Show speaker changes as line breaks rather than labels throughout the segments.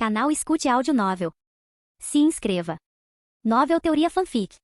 Canal Escute Áudio Novel. Se inscreva. Novel Teoria Fanfic.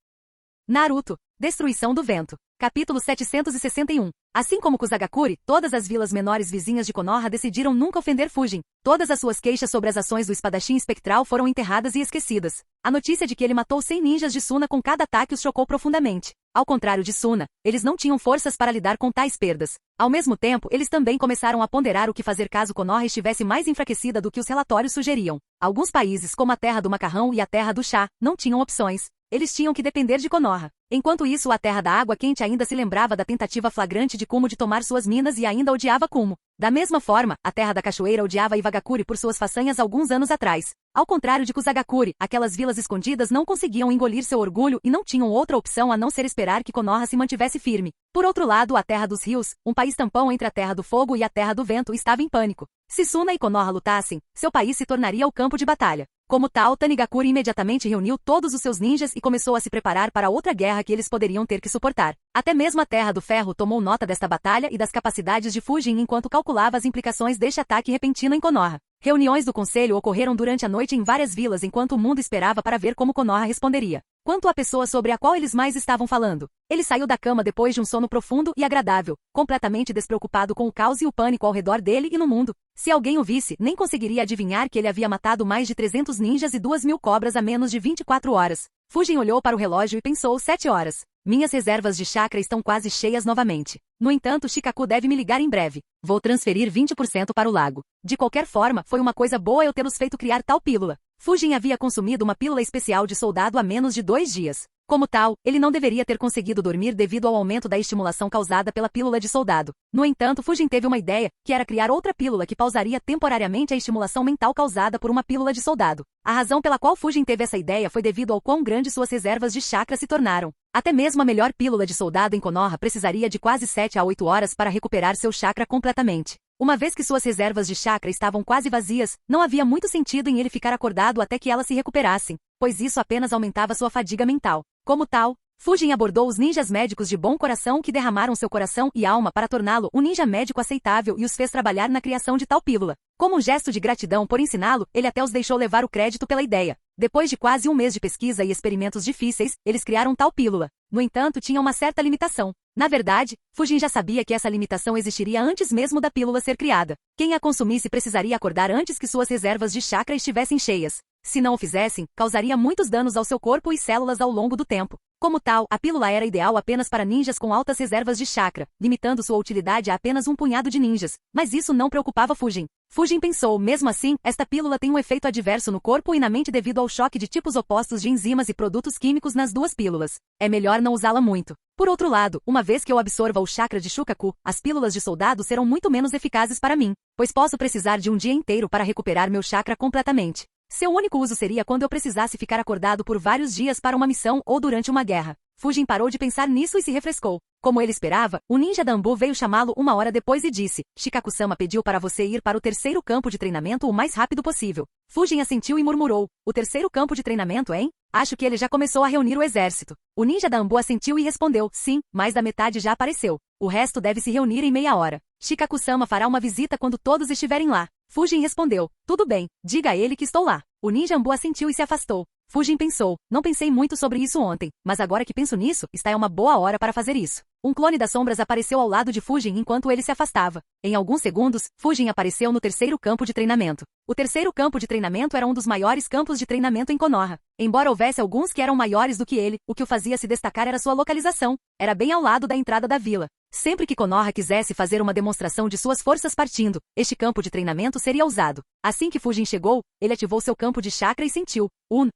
Naruto, Destruição do Vento. Capítulo 761. Assim como Kusagakure, todas as vilas menores vizinhas de Konoha decidiram nunca ofender Fujin. Todas as suas queixas sobre as ações do espadachim espectral foram enterradas e esquecidas. A notícia de que ele matou 100 ninjas de Suna com cada ataque os chocou profundamente. Ao contrário de Suna, eles não tinham forças para lidar com tais perdas. Ao mesmo tempo, eles também começaram a ponderar o que fazer caso Konoha estivesse mais enfraquecida do que os relatórios sugeriam. Alguns países, como a Terra do Macarrão e a Terra do Chá, não tinham opções. Eles tinham que depender de Konoha. Enquanto isso, a Terra da Água Quente ainda se lembrava da tentativa flagrante de Kumo de tomar suas minas e ainda odiava Kumo. Da mesma forma, a Terra da Cachoeira odiava Iwagakure por suas façanhas alguns anos atrás. Ao contrário de Kusagakure, aquelas vilas escondidas não conseguiam engolir seu orgulho e não tinham outra opção a não ser esperar que Konoha se mantivesse firme. Por outro lado, a Terra dos Rios, um país tampão entre a Terra do Fogo e a Terra do Vento, estava em pânico. Se Suna e Konoha lutassem, seu país se tornaria o campo de batalha. Como tal, Tanigakure imediatamente reuniu todos os seus ninjas e começou a se preparar para outra guerra que eles poderiam ter que suportar. Até mesmo a Terra do Ferro tomou nota desta batalha e das capacidades de Fujin enquanto calculava as implicações deste ataque repentino em Konoha. Reuniões do conselho ocorreram durante a noite em várias vilas enquanto o mundo esperava para ver como Konoha responderia. Quanto à pessoa sobre a qual eles mais estavam falando, ele saiu da cama depois de um sono profundo e agradável, completamente despreocupado com o caos e o pânico ao redor dele e no mundo. Se alguém o visse, nem conseguiria adivinhar que ele havia matado mais de 300 ninjas e 2.000 cobras a menos de 24 horas. Fujin olhou para o relógio e pensou 7 horas. Minhas reservas de chakra estão quase cheias novamente. No entanto, Shikaku deve me ligar em breve. Vou transferir 20% para o lago. De qualquer forma, foi uma coisa boa eu tê-los feito criar tal pílula. Fujin havia consumido uma pílula especial de soldado há menos de 2 dias. Como tal, ele não deveria ter conseguido dormir devido ao aumento da estimulação causada pela pílula de soldado. No entanto, Fujin teve uma ideia, que era criar outra pílula que pausaria temporariamente a estimulação mental causada por uma pílula de soldado. A razão pela qual Fujin teve essa ideia foi devido ao quão grandes suas reservas de chakra se tornaram. Até mesmo a melhor pílula de soldado em Konoha precisaria de quase 7 a 8 horas para recuperar seu chakra completamente. Uma vez que suas reservas de chakra estavam quase vazias, não havia muito sentido em ele ficar acordado até que elas se recuperassem, pois isso apenas aumentava sua fadiga mental. Como tal, Fujin abordou os ninjas médicos de bom coração que derramaram seu coração e alma para torná-lo um ninja médico aceitável e os fez trabalhar na criação de tal pílula. Como um gesto de gratidão por ensiná-lo, ele até os deixou levar o crédito pela ideia. Depois de quase um mês de pesquisa e experimentos difíceis, eles criaram tal pílula. No entanto, tinha uma certa limitação. Na verdade, Fujin já sabia que essa limitação existiria antes mesmo da pílula ser criada. Quem a consumisse precisaria acordar antes que suas reservas de chakra estivessem cheias. Se não o fizessem, causaria muitos danos ao seu corpo e células ao longo do tempo. Como tal, a pílula era ideal apenas para ninjas com altas reservas de chakra, limitando sua utilidade a apenas um punhado de ninjas. Mas isso não preocupava Fujin. Fujin pensou, mesmo assim, esta pílula tem um efeito adverso no corpo e na mente devido ao choque de tipos opostos de enzimas e produtos químicos nas duas pílulas. É melhor não usá-la muito. Por outro lado, uma vez que eu absorva o chakra de Shukaku, as pílulas de soldado serão muito menos eficazes para mim, pois posso precisar de um dia inteiro para recuperar meu chakra completamente. Seu único uso seria quando eu precisasse ficar acordado por vários dias para uma missão ou durante uma guerra. Fujin parou de pensar nisso e se refrescou. Como ele esperava, o ninja Danbu veio chamá-lo uma hora depois e disse: Shikaku-sama pediu para você ir para o terceiro campo de treinamento o mais rápido possível. Fujin assentiu e murmurou: o terceiro campo de treinamento, hein? Acho que ele já começou a reunir o exército. O ninja Danbu assentiu e respondeu: sim, mais da metade já apareceu. O resto deve se reunir em meia hora. Shikaku-sama fará uma visita quando todos estiverem lá. Fujin respondeu: tudo bem, diga a ele que estou lá. O ninja Danbu assentiu e se afastou. Fujin pensou: não pensei muito sobre isso ontem, mas agora que penso nisso, está é uma boa hora para fazer isso. Um clone das sombras apareceu ao lado de Fujin enquanto ele se afastava. Em alguns segundos, Fujin apareceu no terceiro campo de treinamento. O terceiro campo de treinamento era um dos maiores campos de treinamento em Konoha. Embora houvesse alguns que eram maiores do que ele, o que o fazia se destacar era sua localização. Era bem ao lado da entrada da vila. Sempre que Konoha quisesse fazer uma demonstração de suas forças partindo, este campo de treinamento seria usado. Assim que Fujin chegou, ele ativou seu campo de chakra e sentiu: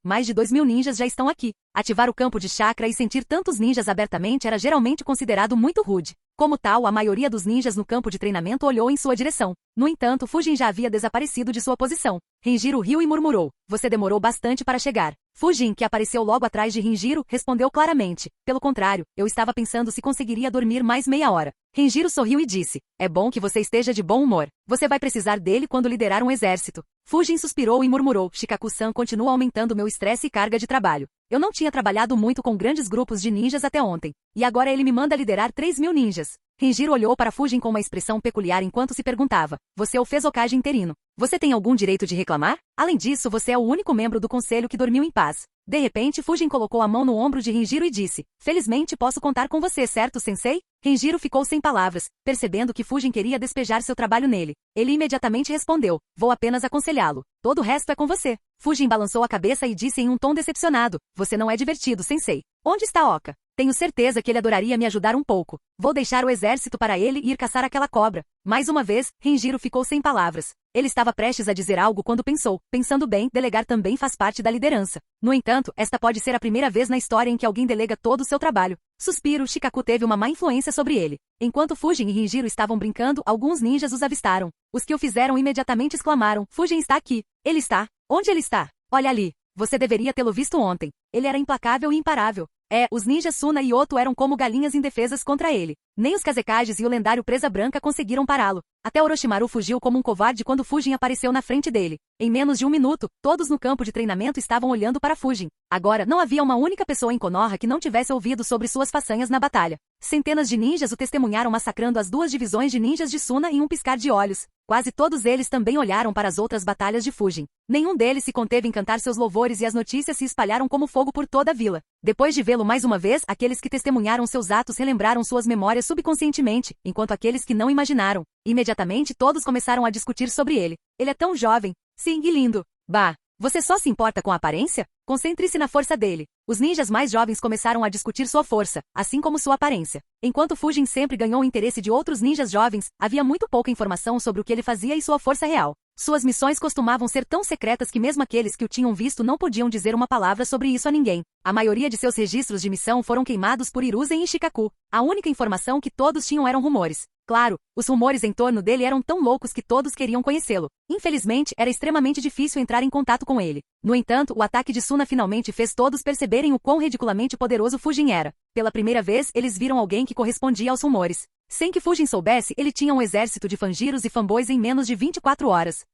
mais de 2.000 ninjas já estão aqui. Ativar o campo de chakra e sentir tantos ninjas abertamente era geralmente considerado muito rude. Como tal, a maioria dos ninjas no campo de treinamento olhou em sua direção. No entanto, Fujin já havia desaparecido de sua posição. Rinjiro riu e murmurou: você demorou bastante para chegar. Fujin, que apareceu logo atrás de Rinjiro, respondeu claramente: pelo contrário, eu estava pensando se conseguiria dormir mais meia hora. Rinjiro sorriu e disse: é bom que você esteja de bom humor. Você vai precisar dele quando liderar um exército. Fujin suspirou e murmurou: Shikaku-san continua aumentando meu estresse e carga de trabalho. Eu não tinha trabalhado muito com grandes grupos de ninjas até ontem. E agora ele me manda liderar 3.000 ninjas. Renjiro olhou para Fujin com uma expressão peculiar enquanto se perguntava: você o fez Hokage interino. Você tem algum direito de reclamar? Além disso, você é o único membro do conselho que dormiu em paz. De repente, Fujin colocou a mão no ombro de Renjiro e disse: felizmente posso contar com você, certo, sensei? Renjiro ficou sem palavras, percebendo que Fujin queria despejar seu trabalho nele. Ele imediatamente respondeu: vou apenas aconselhá-lo. Todo o resto é com você. Fujin balançou a cabeça e disse em um tom decepcionado: você não é divertido, sensei. Onde está Oka? Tenho certeza que ele adoraria me ajudar um pouco. Vou deixar o exército para ele e ir caçar aquela cobra. Mais uma vez, Renjiro ficou sem palavras. Ele estava prestes a dizer algo quando pensou: pensando bem, delegar também faz parte da liderança. No entanto, esta pode ser a primeira vez na história em que alguém delega todo o seu trabalho. Suspiro, Shikaku teve uma má influência sobre ele. Enquanto Fujin e Renjiro estavam brincando, alguns ninjas os avistaram. Os que o fizeram imediatamente exclamaram: Fujin está aqui. Ele está. Onde ele está? Olha ali. Você deveria tê-lo visto ontem. Ele era implacável e imparável. Os ninjas Suna e Oto eram como galinhas indefesas contra ele. Nem os Kazekages e o lendário Presa Branca conseguiram pará-lo. Até Orochimaru fugiu como um covarde quando Fujin apareceu na frente dele. Em menos de um minuto, todos no campo de treinamento estavam olhando para Fujin. Agora, não havia uma única pessoa em Konoha que não tivesse ouvido sobre suas façanhas na batalha. Centenas de ninjas o testemunharam massacrando as duas divisões de ninjas de Suna em um piscar de olhos. Quase todos eles também olharam para as outras batalhas de Fujin. Nenhum deles se conteve em cantar seus louvores e as notícias se espalharam como fogo por toda a vila. Depois de vê-lo mais uma vez, aqueles que testemunharam seus atos relembraram suas memórias subconscientemente, enquanto aqueles que não imaginaram. Imediatamente todos começaram a discutir sobre ele. Ele é tão jovem. Sim, e lindo. Bah, você só se importa com a aparência? Concentre-se na força dele. Os ninjas mais jovens começaram a discutir sua força, assim como sua aparência. Enquanto Fujin sempre ganhou o interesse de outros ninjas jovens, havia muito pouca informação sobre o que ele fazia e sua força real. Suas missões costumavam ser tão secretas que mesmo aqueles que o tinham visto não podiam dizer uma palavra sobre isso a ninguém. A maioria de seus registros de missão foram queimados por Hiruzen e Shikaku. A única informação que todos tinham eram rumores. Claro, os rumores em torno dele eram tão loucos que todos queriam conhecê-lo. Infelizmente, era extremamente difícil entrar em contato com ele. No entanto, o ataque de Suna finalmente fez todos perceberem o quão ridiculamente poderoso Fujin era. Pela primeira vez, eles viram alguém que correspondia aos rumores. Sem que Fujin soubesse, ele tinha um exército de fangiros e fanboys em menos de 24 horas.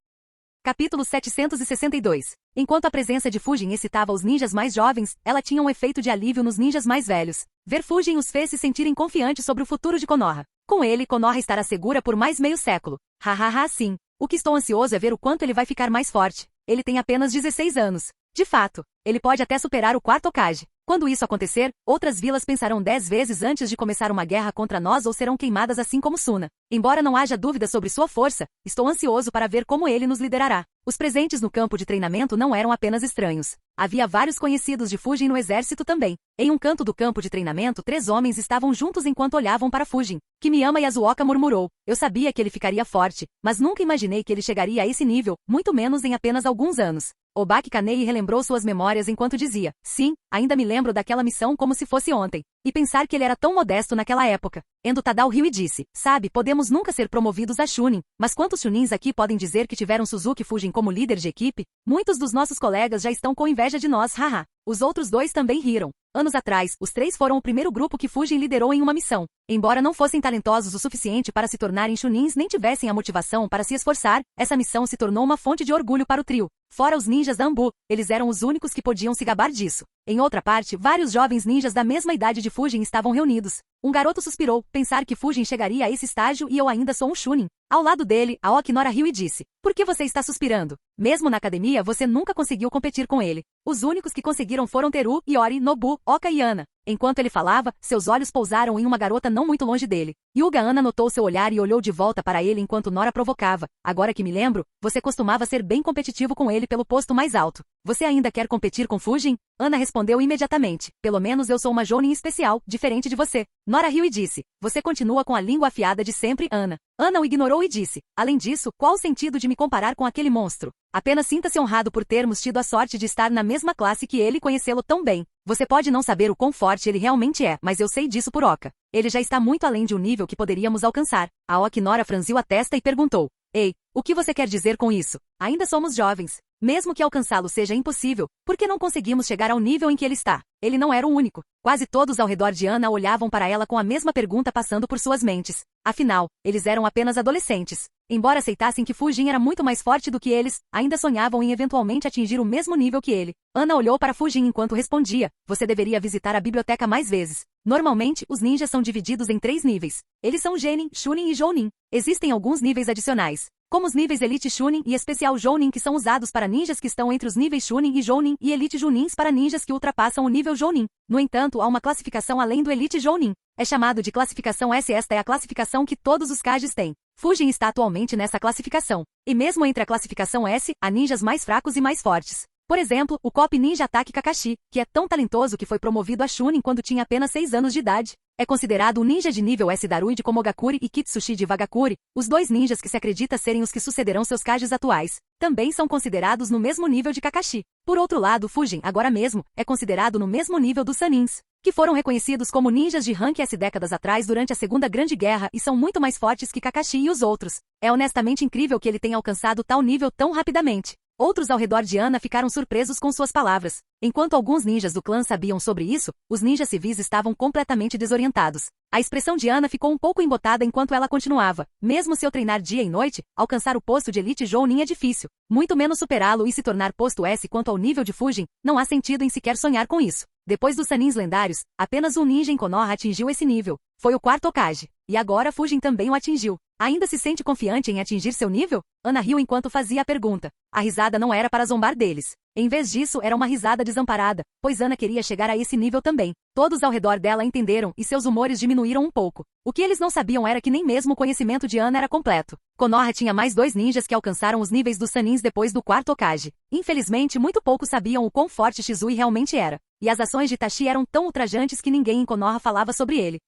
Capítulo 762. Enquanto a presença de Fujin excitava os ninjas mais jovens, ela tinha um efeito de alívio nos ninjas mais velhos. Ver Fujin os fez se sentirem confiantes sobre o futuro de Konoha. Com ele, Konoha estará segura por mais meio século. Hahaha, sim. O que estou ansioso é ver o quanto ele vai ficar mais forte. Ele tem apenas 16 anos. De fato, ele pode até superar o quarto Hokage. Quando isso acontecer, outras vilas pensarão 10 vezes antes de começar uma guerra contra nós ou serão queimadas assim como Suna. Embora não haja dúvida sobre sua força, estou ansioso para ver como ele nos liderará. Os presentes no campo de treinamento não eram apenas estranhos. Havia vários conhecidos de Fujin no exército também. Em um canto do campo de treinamento, 3 homens estavam juntos enquanto olhavam para Fujin. Kimiyama Yasuoka murmurou: eu sabia que ele ficaria forte, mas nunca imaginei que ele chegaria a esse nível, muito menos em apenas alguns anos. Obaki Kanei relembrou suas memórias enquanto dizia: sim, ainda me lembro daquela missão como se fosse ontem. E pensar que ele era tão modesto naquela época. Endo Tadao riu e disse: sabe, podemos nunca ser promovidos a Chunin, mas quantos Chunins aqui podem dizer que tiveram Suzuki Fujin como líder de equipe? Muitos dos nossos colegas já estão com inveja de nós, haha. Os outros 2 também riram. Anos atrás, os 3 foram o primeiro grupo que Fujin liderou em uma missão. Embora não fossem talentosos o suficiente para se tornarem Chunins nem tivessem a motivação para se esforçar, essa missão se tornou uma fonte de orgulho para o trio. Fora os ninjas da Anbu, eles eram os únicos que podiam se gabar disso. Em outra parte, vários jovens ninjas da mesma idade de Fujin estavam reunidos. Um garoto suspirou, pensar que Fujin chegaria a esse estágio e eu ainda sou um Chunin. Ao lado dele, Aoki Nora riu e disse: por que você está suspirando? Mesmo na academia, você nunca conseguiu competir com ele. Os únicos que conseguiram foram Teru, Iori, Nobu, Oka e Ana. Enquanto ele falava, seus olhos pousaram em uma garota não muito longe dele. Yuga Ana notou seu olhar e olhou de volta para ele enquanto Nora provocava. Agora que me lembro, você costumava ser bem competitivo com ele pelo posto mais alto. Você ainda quer competir com Fujin? Ana respondeu imediatamente: pelo menos eu sou uma Jounin especial, diferente de você. Nora riu e disse: você continua com a língua afiada de sempre, Ana. Ana o ignorou e disse: além disso, qual o sentido de me comparar com aquele monstro? Apenas sinta-se honrado por termos tido a sorte de estar na mesma classe que ele e conhecê-lo tão bem. Você pode não saber o quão forte ele realmente é, mas eu sei disso por Oka. Ele já está muito além de um nível que poderíamos alcançar. Aoki Nora franziu a testa e perguntou: ei, o que você quer dizer com isso? Ainda somos jovens. Mesmo que alcançá-lo seja impossível, por que não conseguimos chegar ao nível em que ele está? Ele não era o único. Quase todos ao redor de Ana olhavam para ela com a mesma pergunta passando por suas mentes. Afinal, eles eram apenas adolescentes. Embora aceitassem que Fujin era muito mais forte do que eles, ainda sonhavam em eventualmente atingir o mesmo nível que ele. Ana olhou para Fujin enquanto respondia: você deveria visitar a biblioteca mais vezes. Normalmente, os ninjas são divididos em 3 níveis. Eles são Genin, Chunin e Jounin. Existem alguns níveis adicionais, como os níveis Elite Chunin e Especial Jounin, que são usados para ninjas que estão entre os níveis Chunin e Jounin, e Elite Junins para ninjas que ultrapassam o nível Jounin. No entanto, há uma classificação além do Elite Jounin. É chamado de classificação S. Esta é a classificação que todos os Kages têm. Fujin está atualmente nessa classificação. E mesmo entre a classificação S, há ninjas mais fracos e mais fortes. Por exemplo, o Cop Ninja Ataque Kakashi, que é tão talentoso que foi promovido a Chunin quando tinha apenas 6 anos de idade. É considerado um ninja de nível S. Darui de Komogakuri e Kitsushi de Wagakuri, os 2 ninjas que se acredita serem os que sucederão seus Kages atuais. Também são considerados no mesmo nível de Kakashi. Por outro lado, Fujin, agora mesmo, é considerado no mesmo nível dos Sanins, que foram reconhecidos como ninjas de rank S décadas atrás durante a Segunda Grande Guerra e são muito mais fortes que Kakashi e os outros. É honestamente incrível que ele tenha alcançado tal nível tão rapidamente. Outros ao redor de Ana ficaram surpresos com suas palavras. Enquanto alguns ninjas do clã sabiam sobre isso, os ninjas civis estavam completamente desorientados. A expressão de Ana ficou um pouco embotada enquanto ela continuava. Mesmo se eu treinar dia e noite, alcançar o posto de Elite Jounin é difícil. Muito menos superá-lo e se tornar posto S. Quanto ao nível de Fujin, não há sentido em sequer sonhar com isso. Depois dos Sanins lendários, apenas um ninja em Konoha atingiu esse nível. Foi o 4º Hokage. E agora Fujin também o atingiu. Ainda se sente confiante em atingir seu nível? Ana riu enquanto fazia a pergunta. A risada não era para zombar deles. Em vez disso, era uma risada desamparada, pois Ana queria chegar a esse nível também. Todos ao redor dela entenderam e seus humores diminuíram um pouco. O que eles não sabiam era que nem mesmo o conhecimento de Ana era completo. Konoha tinha mais 2 ninjas que alcançaram os níveis dos Sanins depois do 4º Hokage. Infelizmente, muito poucos sabiam o quão forte Shizui realmente era. E as ações de Tashi eram tão ultrajantes que ninguém em Konoha falava sobre ele.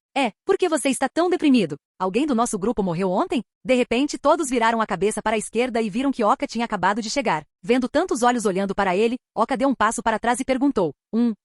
Por que você está tão deprimido? Alguém do nosso grupo morreu ontem? De repente, todos viraram a cabeça para a esquerda e viram que Oka tinha acabado de chegar. Vendo tantos olhos olhando para ele, Oka deu um passo para trás e perguntou: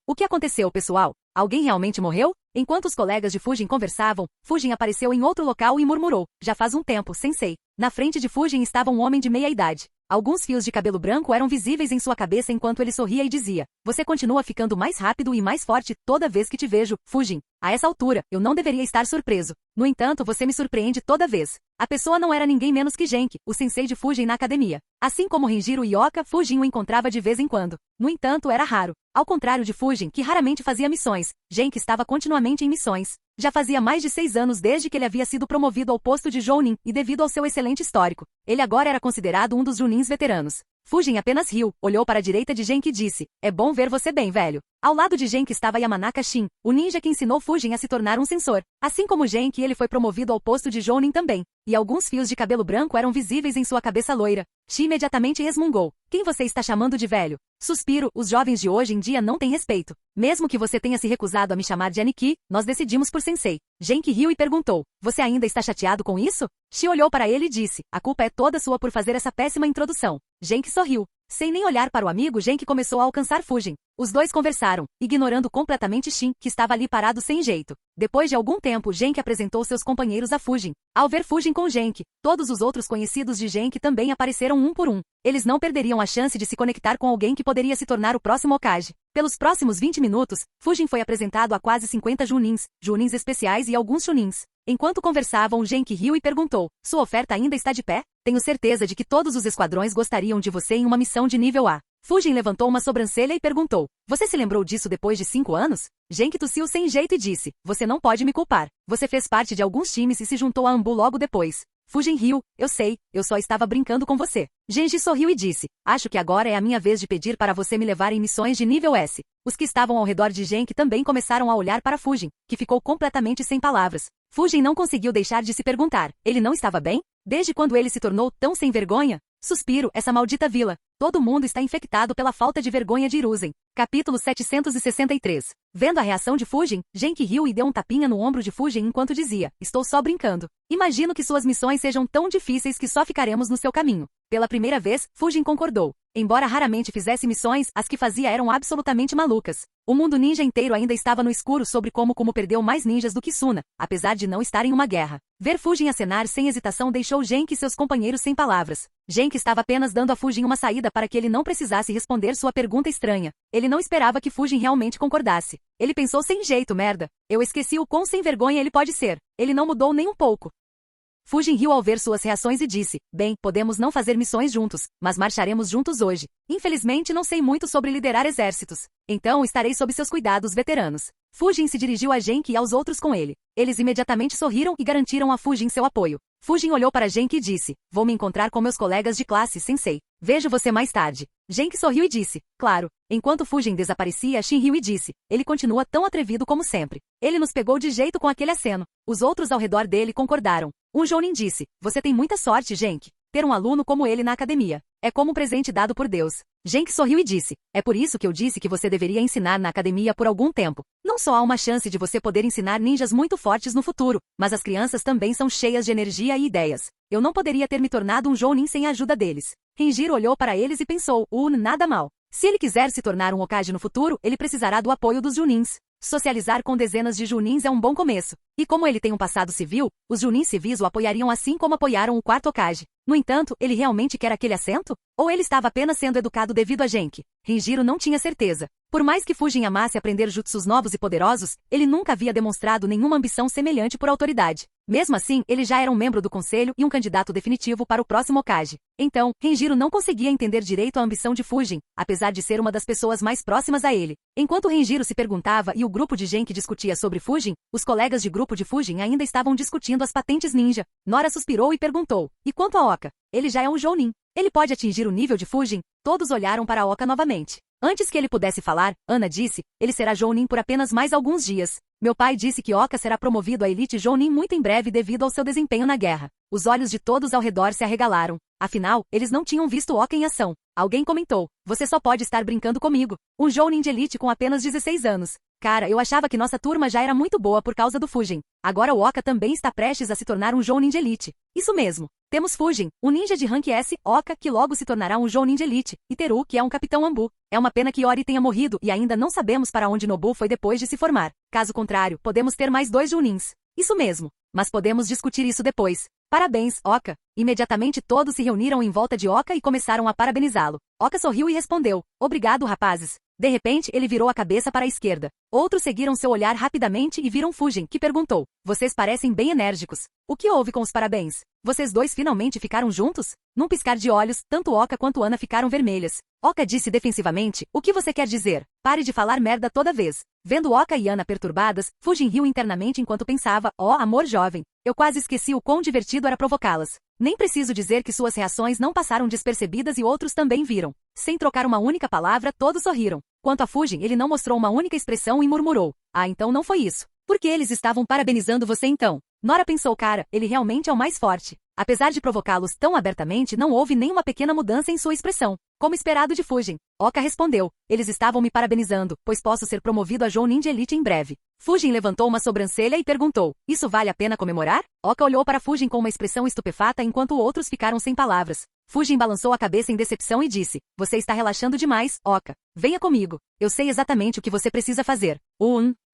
o que aconteceu, pessoal? Alguém realmente morreu? Enquanto os colegas de Fujin conversavam, Fujin apareceu em outro local e murmurou: já faz um tempo, sensei. Na frente de Fujin estava um homem de meia idade. Alguns fios de cabelo branco eram visíveis em sua cabeça enquanto ele sorria e dizia: você continua ficando mais rápido e mais forte toda vez que te vejo, Fujin. A essa altura, eu não deveria estar surpreso. No entanto, você me surpreende toda vez. A pessoa não era ninguém menos que Genki, o sensei de Fujin na academia. Assim como Renjiro e Oka, Fujin o encontrava de vez em quando. No entanto, era raro. Ao contrário de Fujin, que raramente fazia missões, Genki estava continuamente em missões. Já fazia mais de 6 anos desde que ele havia sido promovido ao posto de Jounin, e devido ao seu excelente histórico, ele agora era considerado um dos Junins veteranos. Fujin apenas riu, olhou para a direita de Genki e disse: é bom ver você bem, velho. Ao lado de Genki estava Yamanaka Shin, o ninja que ensinou Fujin a se tornar um sensor. Assim como Genki, ele foi promovido ao posto de Jounin também, e alguns fios de cabelo branco eram visíveis em sua cabeça loira. Shi imediatamente resmungou: quem você está chamando de velho? Suspiro, os jovens de hoje em dia não têm respeito. Mesmo que você tenha se recusado a me chamar de Aniki, nós decidimos por sensei. Genki riu e perguntou: você ainda está chateado com isso? Shi olhou para ele e disse: a culpa é toda sua por fazer essa péssima introdução. Genki sorriu. Sem nem olhar para o amigo, Genki começou a alcançar Fujin. Os dois conversaram, ignorando completamente Shin, que estava ali parado sem jeito. Depois de algum tempo, Genki apresentou seus companheiros a Fujin. Ao ver Fujin com Genki, todos os outros conhecidos de Genki também apareceram um por um. Eles não perderiam a chance de se conectar com alguém que poderia se tornar o próximo Hokage. Pelos próximos 20 minutos, Fujin foi apresentado a quase 50 Junins, Junins especiais e alguns Chunins. Enquanto conversavam, Genki riu e perguntou: sua oferta ainda está de pé? Tenho certeza de que todos os esquadrões gostariam de você em uma missão de nível A. Fujin levantou uma sobrancelha e perguntou: você se lembrou disso depois de 5 anos? Genki tossiu sem jeito e disse: você não pode me culpar. Você fez parte de alguns times e se juntou a Anbu logo depois. Fujin riu: eu sei, eu só estava brincando com você. Genji sorriu e disse: acho que agora é a minha vez de pedir para você me levar em missões de nível S. Os que estavam ao redor de Genki também começaram a olhar para Fujin, que ficou completamente sem palavras. Fujin não conseguiu deixar de se perguntar: ele não estava bem? Desde quando ele se tornou tão sem vergonha? Suspiro, essa maldita vila. Todo mundo está infectado pela falta de vergonha de Hiruzen. Capítulo 763. Vendo a reação de Fujin, Genki riu e deu um tapinha no ombro de Fujin enquanto dizia, estou só brincando. Imagino que suas missões sejam tão difíceis que só ficaremos no seu caminho. Pela primeira vez, Fujin concordou. Embora raramente fizesse missões, as que fazia eram absolutamente malucas. O mundo ninja inteiro ainda estava no escuro sobre como perdeu mais ninjas do que Suna, apesar de não estar em uma guerra. Ver Fujin acenar sem hesitação deixou Genki e seus companheiros sem palavras. Genki estava apenas dando a Fujin uma saída para que ele não precisasse responder sua pergunta estranha. Ele não esperava que Fujin realmente concordasse. Ele pensou sem jeito, merda. Eu esqueci o quão sem vergonha ele pode ser. Ele não mudou nem um pouco. Fujin riu ao ver suas reações e disse, bem, podemos não fazer missões juntos, mas marcharemos juntos hoje. Infelizmente não sei muito sobre liderar exércitos. Então estarei sob seus cuidados veteranos. Fujin se dirigiu a Genki e aos outros com ele. Eles imediatamente sorriram e garantiram a Fujin seu apoio. Fujin olhou para Genki e disse, vou me encontrar com meus colegas de classe, sensei. Vejo você mais tarde. Genki sorriu e disse, claro. Enquanto Fujin desaparecia, Shin riu e disse, ele continua tão atrevido como sempre. Ele nos pegou de jeito com aquele aceno. Os outros ao redor dele concordaram. Um Jounin disse, você tem muita sorte, Genki. Ter um aluno como ele na academia. É como um presente dado por Deus. Genki sorriu e disse, é por isso que eu disse que você deveria ensinar na academia por algum tempo. Não só há uma chance de você poder ensinar ninjas muito fortes no futuro, mas as crianças também são cheias de energia e ideias. Eu não poderia ter me tornado um Jounin sem a ajuda deles. Renjiro olhou para eles e pensou, nada mal. Se ele quiser se tornar um Hokage no futuro, ele precisará do apoio dos Junins. Socializar com dezenas de Junins é um bom começo. E como ele tem um passado civil, os Junins civis o apoiariam assim como apoiaram o quarto Hokage. No entanto, ele realmente quer aquele assento? Ou ele estava apenas sendo educado devido a Genki? Renjiro não tinha certeza. Por mais que Fujin amasse aprender jutsus novos e poderosos, ele nunca havia demonstrado nenhuma ambição semelhante por autoridade. Mesmo assim, ele já era um membro do conselho e um candidato definitivo para o próximo Hokage. Então, Renjiro não conseguia entender direito a ambição de Fujin, apesar de ser uma das pessoas mais próximas a ele. Enquanto Renjiro se perguntava e o grupo de Genki discutia sobre Fujin, os colegas de grupo de Fujin ainda estavam discutindo as patentes ninja. Nora suspirou e perguntou, e quanto a Oka? Ele já é um Jounin. Ele pode atingir o nível de Fujin? Todos olharam para Oka novamente. Antes que ele pudesse falar, Ana disse, ele será Jounin por apenas mais alguns dias. Meu pai disse que Oka será promovido a Elite Jounin muito em breve devido ao seu desempenho na guerra. Os olhos de todos ao redor se arregalaram. Afinal, eles não tinham visto Oka em ação. Alguém comentou, você só pode estar brincando comigo. Um Jounin de Elite com apenas 16 anos. Cara, eu achava que nossa turma já era muito boa por causa do Fujin. Agora o Oka também está prestes a se tornar um Jounin de Elite. Isso mesmo. Temos Fujin, um ninja de rank S, Oka, que logo se tornará um Jounin de Elite, e Teru, que é um capitão Ambu. É uma pena que Ori tenha morrido e ainda não sabemos para onde Nobu foi depois de se formar. Caso contrário, podemos ter mais 2 Jounins. Isso mesmo. Mas podemos discutir isso depois. Parabéns, Oka. Imediatamente todos se reuniram em volta de Oka e começaram a parabenizá-lo. Oka sorriu e respondeu, obrigado, rapazes. De repente, ele virou a cabeça para a esquerda. Outros seguiram seu olhar rapidamente e viram Fujin, que perguntou, vocês parecem bem enérgicos. O que houve com os parabéns? Vocês dois finalmente ficaram juntos? Num piscar de olhos, tanto Oka quanto Ana ficaram vermelhas. Oka disse defensivamente, o que você quer dizer? Pare de falar merda toda vez. Vendo Oka e Ana perturbadas, Fujin riu internamente enquanto pensava, amor jovem. Eu quase esqueci o quão divertido era provocá-las. Nem preciso dizer que suas reações não passaram despercebidas e outros também viram. Sem trocar uma única palavra, todos sorriram. Quanto a Fujin, ele não mostrou uma única expressão e murmurou. Então não foi isso. Por que eles estavam parabenizando você então? Nora pensou, cara, ele realmente é o mais forte. Apesar de provocá-los tão abertamente, não houve nenhuma pequena mudança em sua expressão. Como esperado de Fujin. Oka respondeu, eles estavam me parabenizando, pois posso ser promovido a Jounin de Elite em breve. Fujin levantou uma sobrancelha e perguntou, isso vale a pena comemorar? Oka olhou para Fujin com uma expressão estupefata enquanto outros ficaram sem palavras. Fujin balançou a cabeça em decepção e disse, você está relaxando demais, Oka. Venha comigo. Eu sei exatamente o que você precisa fazer.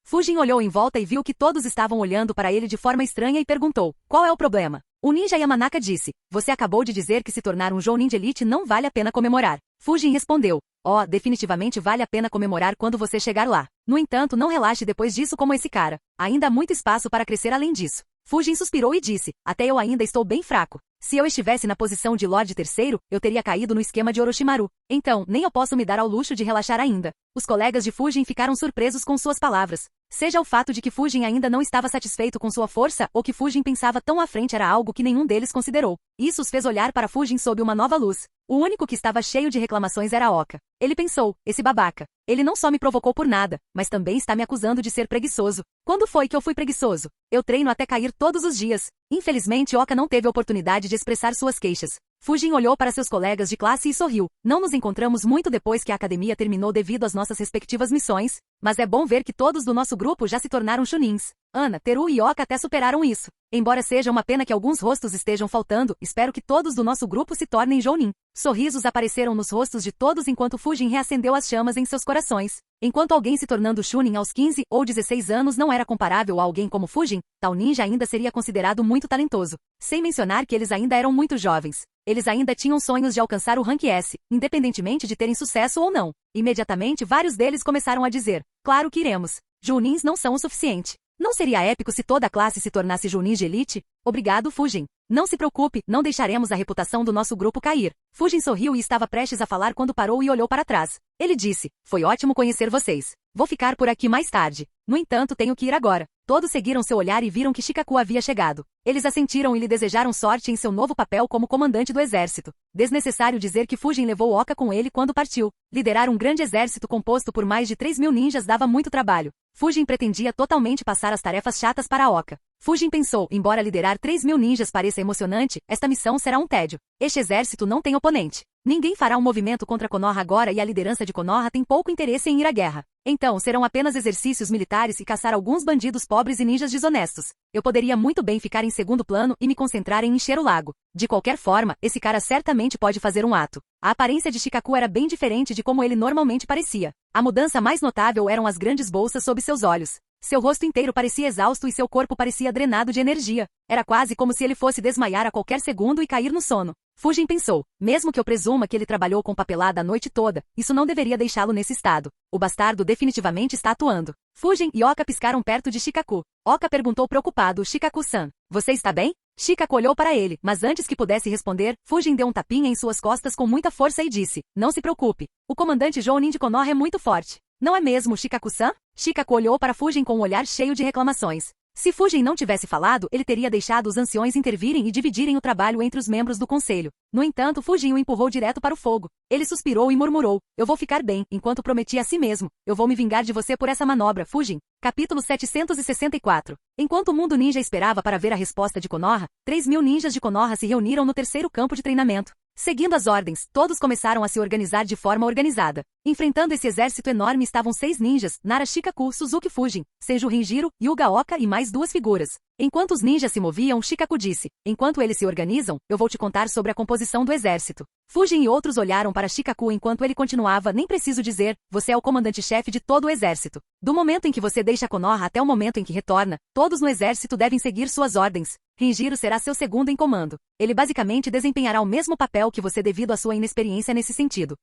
Fujin olhou em volta e viu que todos estavam olhando para ele de forma estranha e perguntou, qual é o problema? O ninja Yamanaka disse, você acabou de dizer que se tornar um Jounin de Elite não vale a pena comemorar. Fujin respondeu, definitivamente vale a pena comemorar quando você chegar lá. No entanto, não relaxe depois disso como esse cara. Ainda há muito espaço para crescer além disso. Fujin suspirou e disse, até eu ainda estou bem fraco. Se eu estivesse na posição de Lorde Terceiro, eu teria caído no esquema de Orochimaru. Então, nem eu posso me dar ao luxo de relaxar ainda. Os colegas de Fujin ficaram surpresos com suas palavras. Seja o fato de que Fujin ainda não estava satisfeito com sua força ou que Fujin pensava tão à frente era algo que nenhum deles considerou. Isso os fez olhar para Fujin sob uma nova luz. O único que estava cheio de reclamações era Oka. Ele pensou, esse babaca. Ele não só me provocou por nada, mas também está me acusando de ser preguiçoso. Quando foi que eu fui preguiçoso? Eu treino até cair todos os dias. Infelizmente, Oka não teve oportunidade de expressar suas queixas. Fujin olhou para seus colegas de classe e sorriu. Não nos encontramos muito depois que a academia terminou devido às nossas respectivas missões, mas é bom ver que todos do nosso grupo já se tornaram chunins. Ana, Teru e Oka até superaram isso. Embora seja uma pena que alguns rostos estejam faltando, espero que todos do nosso grupo se tornem jounin. Sorrisos apareceram nos rostos de todos enquanto Fujin reacendeu as chamas em seus corações. Enquanto alguém se tornando chunin aos 15 ou 16 anos não era comparável a alguém como Fujin, tal ninja ainda seria considerado muito talentoso. Sem mencionar que eles ainda eram muito jovens. Eles ainda tinham sonhos de alcançar o rank S, independentemente de terem sucesso ou não. Imediatamente vários deles começaram a dizer, claro que iremos. Jounins não são o suficiente. Não seria épico se toda a classe se tornasse jounins de elite? Obrigado, Fujin. Não se preocupe, não deixaremos a reputação do nosso grupo cair. Fujin sorriu e estava prestes a falar quando parou e olhou para trás. Ele disse, foi ótimo conhecer vocês. Vou ficar por aqui mais tarde. No entanto, tenho que ir agora. Todos seguiram seu olhar e viram que Shikaku havia chegado. Eles assentiram e lhe desejaram sorte em seu novo papel como comandante do exército. Desnecessário dizer que Fujin levou Oka com ele quando partiu. Liderar um grande exército composto por mais de 3.000 ninjas dava muito trabalho. Fujin pretendia totalmente passar as tarefas chatas para Oka. Fujin pensou, embora liderar 3.000 ninjas pareça emocionante, esta missão será um tédio. Este exército não tem oponente. Ninguém fará um movimento contra Konoha agora e a liderança de Konoha tem pouco interesse em ir à guerra. Então serão apenas exercícios militares e caçar alguns bandidos pobres e ninjas desonestos. Eu poderia muito bem ficar em segundo plano e me concentrar em encher o lago. De qualquer forma, esse cara certamente pode fazer um ato. A aparência de Shikaku era bem diferente de como ele normalmente parecia. A mudança mais notável eram as grandes bolsas sob seus olhos. Seu rosto inteiro parecia exausto e seu corpo parecia drenado de energia. Era quase como se ele fosse desmaiar a qualquer segundo e cair no sono. Fujin pensou, mesmo que eu presuma que ele trabalhou com papelada a noite toda, isso não deveria deixá-lo nesse estado. O bastardo definitivamente está atuando. Fujin e Oka piscaram perto de Shikaku. Oka perguntou preocupado, Shikaku-san, você está bem? Shikaku olhou para ele, mas antes que pudesse responder, Fujin deu um tapinha em suas costas com muita força e disse, não se preocupe. O comandante Jounin de Konoha é muito forte. Não é mesmo, Shikaku-san? Shikaku olhou para Fujin com um olhar cheio de reclamações. Se Fujin não tivesse falado, ele teria deixado os anciões intervirem e dividirem o trabalho entre os membros do conselho. No entanto, Fujin o empurrou direto para o fogo. Ele suspirou e murmurou, eu vou ficar bem, enquanto prometi a si mesmo. Eu vou me vingar de você por essa manobra, Fujin. Capítulo 764. Enquanto o mundo ninja esperava para ver a resposta de Konoha, 3.000 ninjas de Konoha se reuniram no terceiro campo de treinamento. Seguindo as ordens, todos começaram a se organizar de forma organizada. Enfrentando esse exército enorme estavam 6 ninjas, Nara Shikaku, Suzuki Fujin, Senju Renjiro, Yuga Oka e mais 2 figuras. Enquanto os ninjas se moviam, Shikaku disse, enquanto eles se organizam, eu vou te contar sobre a composição do exército. Fujin e outros olharam para Shikaku enquanto ele continuava, nem preciso dizer, você é o comandante-chefe de todo o exército. Do momento em que você deixa Konoha até o momento em que retorna, todos no exército devem seguir suas ordens. Renjiro será seu segundo em comando. Ele basicamente desempenhará o mesmo papel que você devido à sua inexperiência nesse sentido.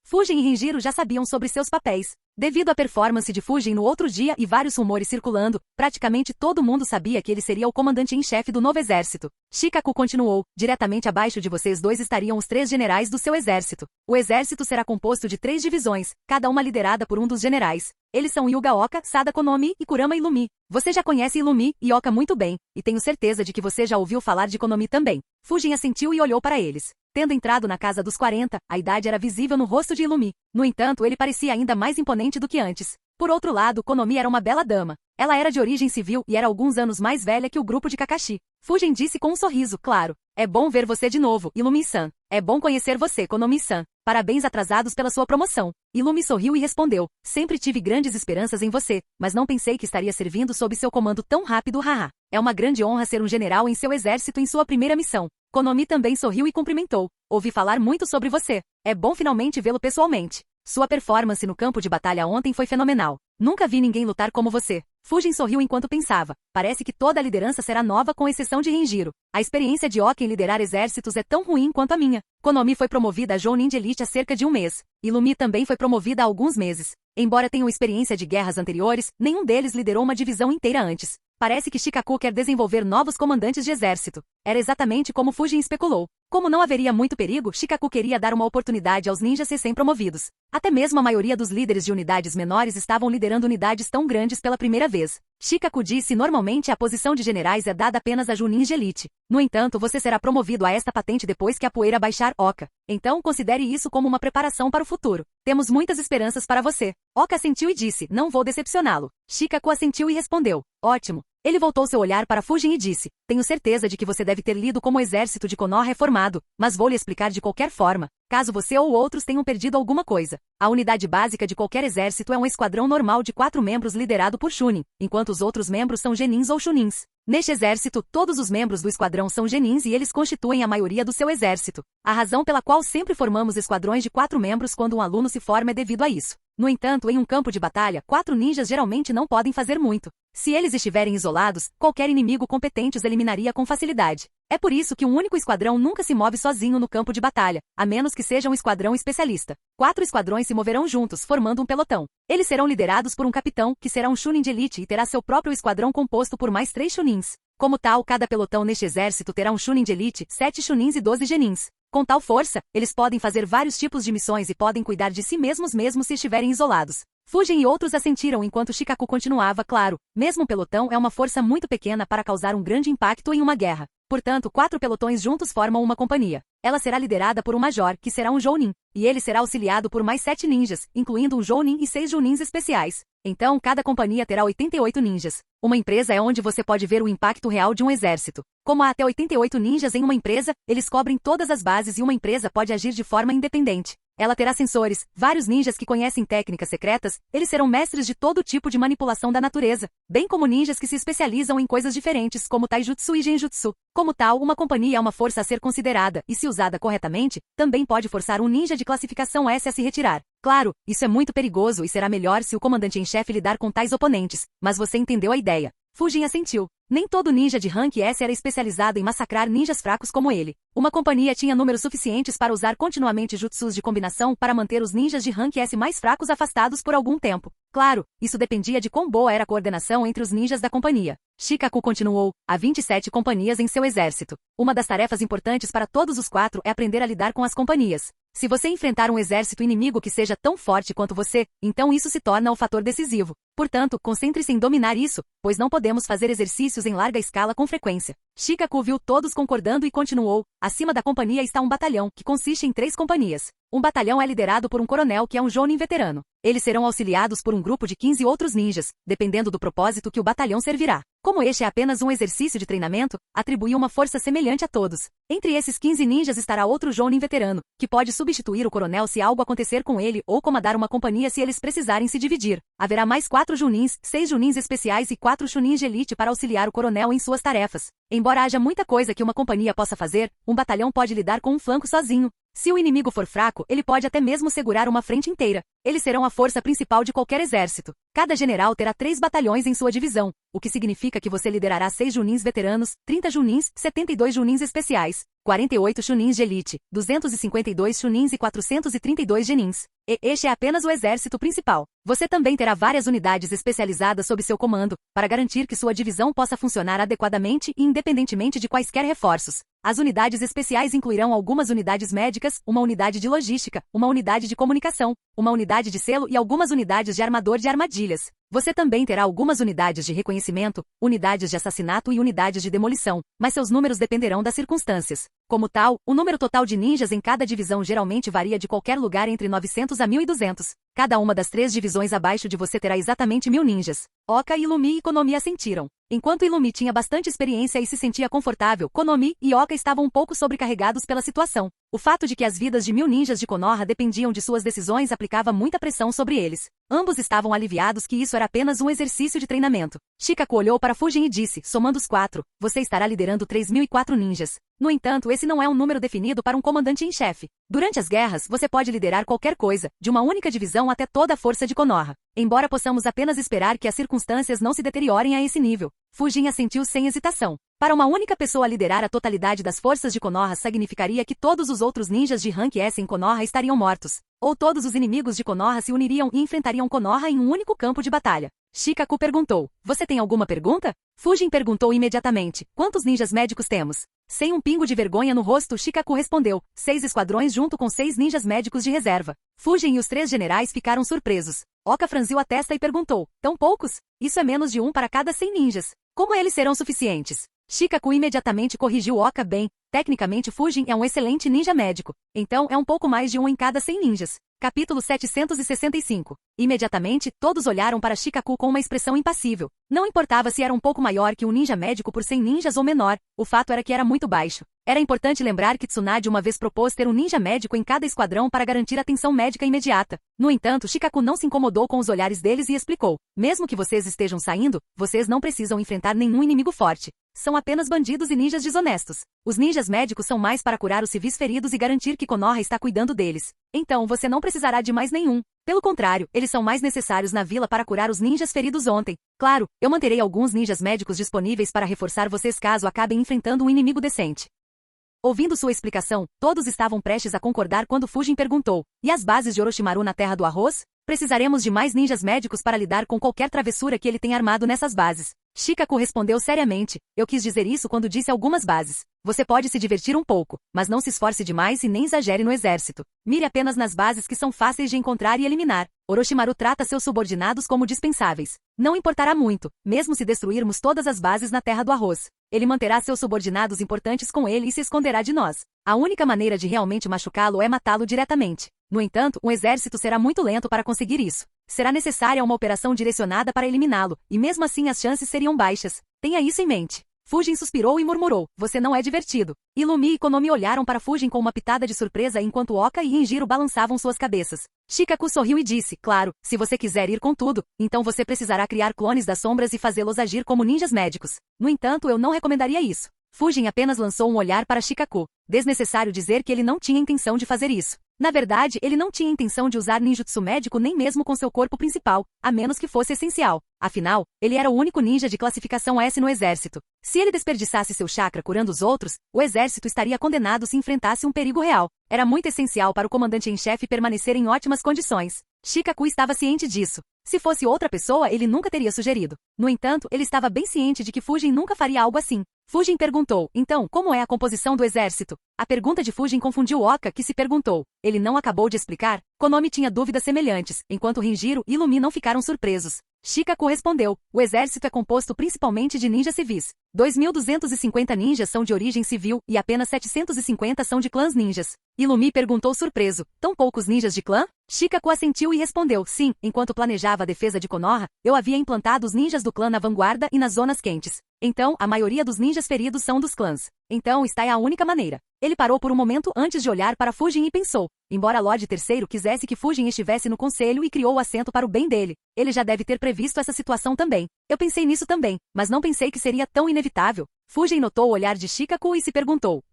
Fujin e Renjiro já sabiam sobre seus papéis. Devido à performance de Fujin no outro dia e vários rumores circulando, praticamente todo mundo sabia que ele seria o comandante em chefe do novo exército. Shikaku continuou, diretamente abaixo de vocês dois estariam os 3 generais do seu exército. O exército será composto de 3 divisões, cada uma liderada por um dos generais. Eles são Yuga Oka, Sada Konomi e Kurama Illumi. Você já conhece Illumi e Oka muito bem, e tenho certeza de que você já ouviu falar de Konomi também. Fujin assentiu e olhou para eles. Tendo entrado na casa dos 40, a idade era visível no rosto de Illumi. No entanto, ele parecia ainda mais imponente do que antes. Por outro lado, Konomi era uma bela dama. Ela era de origem civil e era alguns anos mais velha que o grupo de Kakashi. Fujin disse com um sorriso, claro. É bom ver você de novo, Illumi-san. É bom conhecer você, Konomi-san. Parabéns atrasados pela sua promoção. Illumi sorriu e respondeu, sempre tive grandes esperanças em você, mas não pensei que estaria servindo sob seu comando tão rápido, haha. É uma grande honra ser um general em seu exército em sua primeira missão. Konomi também sorriu e cumprimentou. Ouvi falar muito sobre você. É bom finalmente vê-lo pessoalmente. Sua performance no campo de batalha ontem foi fenomenal. Nunca vi ninguém lutar como você. Fujin sorriu enquanto pensava. Parece que toda a liderança será nova com exceção de Renjiro. A experiência de Oka em liderar exércitos é tão ruim quanto a minha. Konomi foi promovida a Jounin de Elite há cerca de um mês. Illumi também foi promovida há alguns meses. Embora tenham experiência de guerras anteriores, nenhum deles liderou uma divisão inteira antes. Parece que Shikaku quer desenvolver novos comandantes de exército. Era exatamente como Fujin especulou. Como não haveria muito perigo, Shikaku queria dar uma oportunidade aos ninjas recém-promovidos. Até mesmo a maioria dos líderes de unidades menores estavam liderando unidades tão grandes pela primeira vez. Shikaku disse normalmente a posição de generais é dada apenas a Jounins de elite. No entanto, você será promovido a esta patente depois que a poeira baixar, Oka. Então considere isso como uma preparação para o futuro. Temos muitas esperanças para você. Oka assentiu e disse, não vou decepcioná-lo. Shikaku assentiu e respondeu, ótimo. Ele voltou seu olhar para Fujin e disse, tenho certeza de que você deve ter lido como o exército de Konoha é formado, mas vou lhe explicar de qualquer forma, caso você ou outros tenham perdido alguma coisa. A unidade básica de qualquer exército é um esquadrão normal de 4 membros liderado por Chunin, enquanto os outros membros são genins ou chunins. Neste exército, todos os membros do esquadrão são genins e eles constituem a maioria do seu exército. A razão pela qual sempre formamos esquadrões de 4 membros quando um aluno se forma é devido a isso. No entanto, em um campo de batalha, 4 ninjas geralmente não podem fazer muito. Se eles estiverem isolados, qualquer inimigo competente os eliminaria com facilidade. É por isso que um único esquadrão nunca se move sozinho no campo de batalha, a menos que seja um esquadrão especialista. 4 esquadrões se moverão juntos, formando um pelotão. Eles serão liderados por um capitão, que será um Chunin de elite e terá seu próprio esquadrão composto por mais 3 Chunins. Como tal, cada pelotão neste exército terá um Chunin de elite, 7 Chunins e 12 genins. Com tal força, eles podem fazer vários tipos de missões e podem cuidar de si mesmos mesmo se estiverem isolados. Fujin e outros assentiram enquanto Shikaku continuava, claro, mesmo um pelotão é uma força muito pequena para causar um grande impacto em uma guerra. Portanto, 4 pelotões juntos formam uma companhia. Ela será liderada por um major, que será um Jounin, e ele será auxiliado por mais 7 ninjas, incluindo um Jounin e 6 Junins especiais. Então, cada companhia terá 88 ninjas. Uma empresa é onde você pode ver o impacto real de um exército. Como há até 88 ninjas em uma empresa, eles cobrem todas as bases e uma empresa pode agir de forma independente. Ela terá sensores, vários ninjas que conhecem técnicas secretas, eles serão mestres de todo tipo de manipulação da natureza, bem como ninjas que se especializam em coisas diferentes como Taijutsu e Genjutsu. Como tal, uma companhia é uma força a ser considerada, e se usada corretamente, também pode forçar um ninja de classificação S a se retirar. Claro, isso é muito perigoso e será melhor se o comandante em chefe lidar com tais oponentes, mas você entendeu a ideia. Fujin assentiu. Nem todo ninja de rank S era especializado em massacrar ninjas fracos como ele. Uma companhia tinha números suficientes para usar continuamente jutsus de combinação para manter os ninjas de rank S mais fracos afastados por algum tempo. Claro, isso dependia de quão boa era a coordenação entre os ninjas da companhia. Shikaku continuou, há 27 companhias em seu exército. Uma das tarefas importantes para todos os 4 é aprender a lidar com as companhias. Se você enfrentar um exército inimigo que seja tão forte quanto você, então isso se torna o fator decisivo. Portanto, concentre-se em dominar isso, pois não podemos fazer exercícios em larga escala com frequência. Shikaku viu todos concordando e continuou, acima da companhia está um batalhão, que consiste em 3 companhias. Um batalhão é liderado por um coronel que é um Jounin veterano. Eles serão auxiliados por um grupo de 15 outros ninjas, dependendo do propósito que o batalhão servirá. Como este é apenas um exercício de treinamento, atribui uma força semelhante a todos. Entre esses 15 ninjas estará outro Jounin veterano, que pode substituir o coronel se algo acontecer com ele ou comandar uma companhia se eles precisarem se dividir. Haverá mais 4 Junins, 6 Junins especiais e 4 Chunins de elite para auxiliar o coronel em suas tarefas. Embora haja muita coisa que uma companhia possa fazer, um batalhão pode lidar com um flanco sozinho. Se o inimigo for fraco, ele pode até mesmo segurar uma frente inteira. Eles serão a força principal de qualquer exército. Cada general terá 3 batalhões em sua divisão, o que significa que você liderará 6 Junins veteranos, 30 Junins, 72 Junins especiais, 48 Chunins de elite, 252 Chunins e 432 genins. E este é apenas o exército principal. Você também terá várias unidades especializadas sob seu comando, para garantir que sua divisão possa funcionar adequadamente e independentemente de quaisquer reforços. As unidades especiais incluirão algumas unidades médicas, uma unidade de logística, uma unidade de comunicação, uma unidade de selo e algumas unidades de armador de armadilhas. Você também terá algumas unidades de reconhecimento, unidades de assassinato e unidades de demolição, mas seus números dependerão das circunstâncias. Como tal, o número total de ninjas em cada divisão geralmente varia de qualquer lugar entre 900 a 1.200. Cada uma das 3 divisões abaixo de você terá exatamente 1.000 ninjas. Oka, Illumi e Konomi assentiram. Enquanto Illumi tinha bastante experiência e se sentia confortável, Konomi e Oka estavam um pouco sobrecarregados pela situação. O fato de que as vidas de 1.000 ninjas de Konoha dependiam de suas decisões aplicava muita pressão sobre eles. Ambos estavam aliviados que isso era apenas um exercício de treinamento. Shikaku olhou para Fujin e disse, somando os 4, você estará liderando 3.004 ninjas. No entanto, esse não é um número definido para um comandante em chefe. Durante as guerras, você pode liderar qualquer coisa, de uma única divisão até toda a força de Konoha. Embora possamos apenas esperar que as circunstâncias não se deteriorem a esse nível, Fujin assentiu sem hesitação. Para uma única pessoa liderar a totalidade das forças de Konoha significaria que todos os outros ninjas de rank S em Konoha estariam mortos. Ou todos os inimigos de Konoha se uniriam e enfrentariam Konoha em um único campo de batalha. Shikaku perguntou, você tem alguma pergunta? Fujin perguntou imediatamente, quantos ninjas médicos temos? Sem um pingo de vergonha no rosto, Shikaku respondeu, 6 esquadrões junto com 6 ninjas médicos de reserva. Fujin e os 3 generais ficaram surpresos. Oka franziu a testa e perguntou, tão poucos? Isso é menos de 1 para cada 100 ninjas. Como eles serão suficientes? Shikaku imediatamente corrigiu Oka bem. Tecnicamente Fujin é um excelente ninja médico. Então é um pouco mais de 1 em cada 100 ninjas. Capítulo 765. Imediatamente, todos olharam para Shikaku com uma expressão impassível. Não importava se era um pouco maior que um ninja médico por 100 ninjas ou menor, o fato era que era muito baixo. Era importante lembrar que Tsunade uma vez propôs ter um ninja médico em cada esquadrão para garantir atenção médica imediata. No entanto, Shikaku não se incomodou com os olhares deles e explicou: mesmo que vocês estejam saindo, vocês não precisam enfrentar nenhum inimigo forte. São apenas bandidos e ninjas desonestos. Os ninjas médicos são mais para curar os civis feridos e garantir que Konoha está cuidando deles. Então você não precisará de mais nenhum. Pelo contrário, eles são mais necessários na vila para curar os ninjas feridos ontem. Claro, eu manterei alguns ninjas médicos disponíveis para reforçar vocês caso acabem enfrentando um inimigo decente. Ouvindo sua explicação, todos estavam prestes a concordar quando Fujin perguntou: e as bases de Orochimaru na Terra do Arroz? Precisaremos de mais ninjas médicos para lidar com qualquer travessura que ele tenha armado nessas bases. Shikaku respondeu seriamente: eu quis dizer isso quando disse algumas bases. Você pode se divertir um pouco, mas não se esforce demais e nem exagere no exército. Mire apenas nas bases que são fáceis de encontrar e eliminar. Orochimaru trata seus subordinados como dispensáveis. Não importará muito, mesmo se destruirmos todas as bases na Terra do Arroz. Ele manterá seus subordinados importantes com ele e se esconderá de nós. A única maneira de realmente machucá-lo é matá-lo diretamente. No entanto, um exército será muito lento para conseguir isso. Será necessária uma operação direcionada para eliminá-lo, e mesmo assim as chances seriam baixas. Tenha isso em mente. Fujin suspirou e murmurou: você não é divertido. Illumi e Konomi olharam para Fujin com uma pitada de surpresa enquanto Oka e Injiro balançavam suas cabeças. Shikaku sorriu e disse: claro, se você quiser ir com tudo, então você precisará criar clones das sombras e fazê-los agir como ninjas médicos. No entanto, eu não recomendaria isso. Fujin apenas lançou um olhar para Shikaku. Desnecessário dizer que ele não tinha intenção de fazer isso. Na verdade, ele não tinha intenção de usar ninjutsu médico nem mesmo com seu corpo principal, a menos que fosse essencial. Afinal, ele era o único ninja de classificação S no exército. Se ele desperdiçasse seu chakra curando os outros, o exército estaria condenado se enfrentasse um perigo real. Era muito essencial para o comandante em chefe permanecer em ótimas condições. Shikaku estava ciente disso. Se fosse outra pessoa, ele nunca teria sugerido. No entanto, ele estava bem ciente de que Fujin nunca faria algo assim. Fujin perguntou: então, como é a composição do exército? A pergunta de Fujin confundiu Oka, que se perguntou: ele não acabou de explicar? Konomi tinha dúvidas semelhantes, enquanto Rinjiro e Illumi não ficaram surpresos. Shikaku respondeu: o exército é composto principalmente de ninjas civis. 2.250 ninjas são de origem civil, e apenas 750 são de clãs ninjas. Illumi perguntou surpreso: tão poucos ninjas de clã? Shikaku assentiu e respondeu: sim, enquanto planejava a defesa de Konoha, eu havia implantado os ninjas do clã na vanguarda e nas zonas quentes. Então, a maioria dos ninjas feridos são dos clãs. Então, esta é a única maneira. Ele parou por um momento antes de olhar para Fujin e pensou: embora Lorde III quisesse que Fujin estivesse no conselho e criou o assento para o bem dele, ele já deve ter previsto essa situação também. Eu pensei nisso também, mas não pensei que seria tão inevitável. Fujin notou o olhar de Shikaku e se perguntou: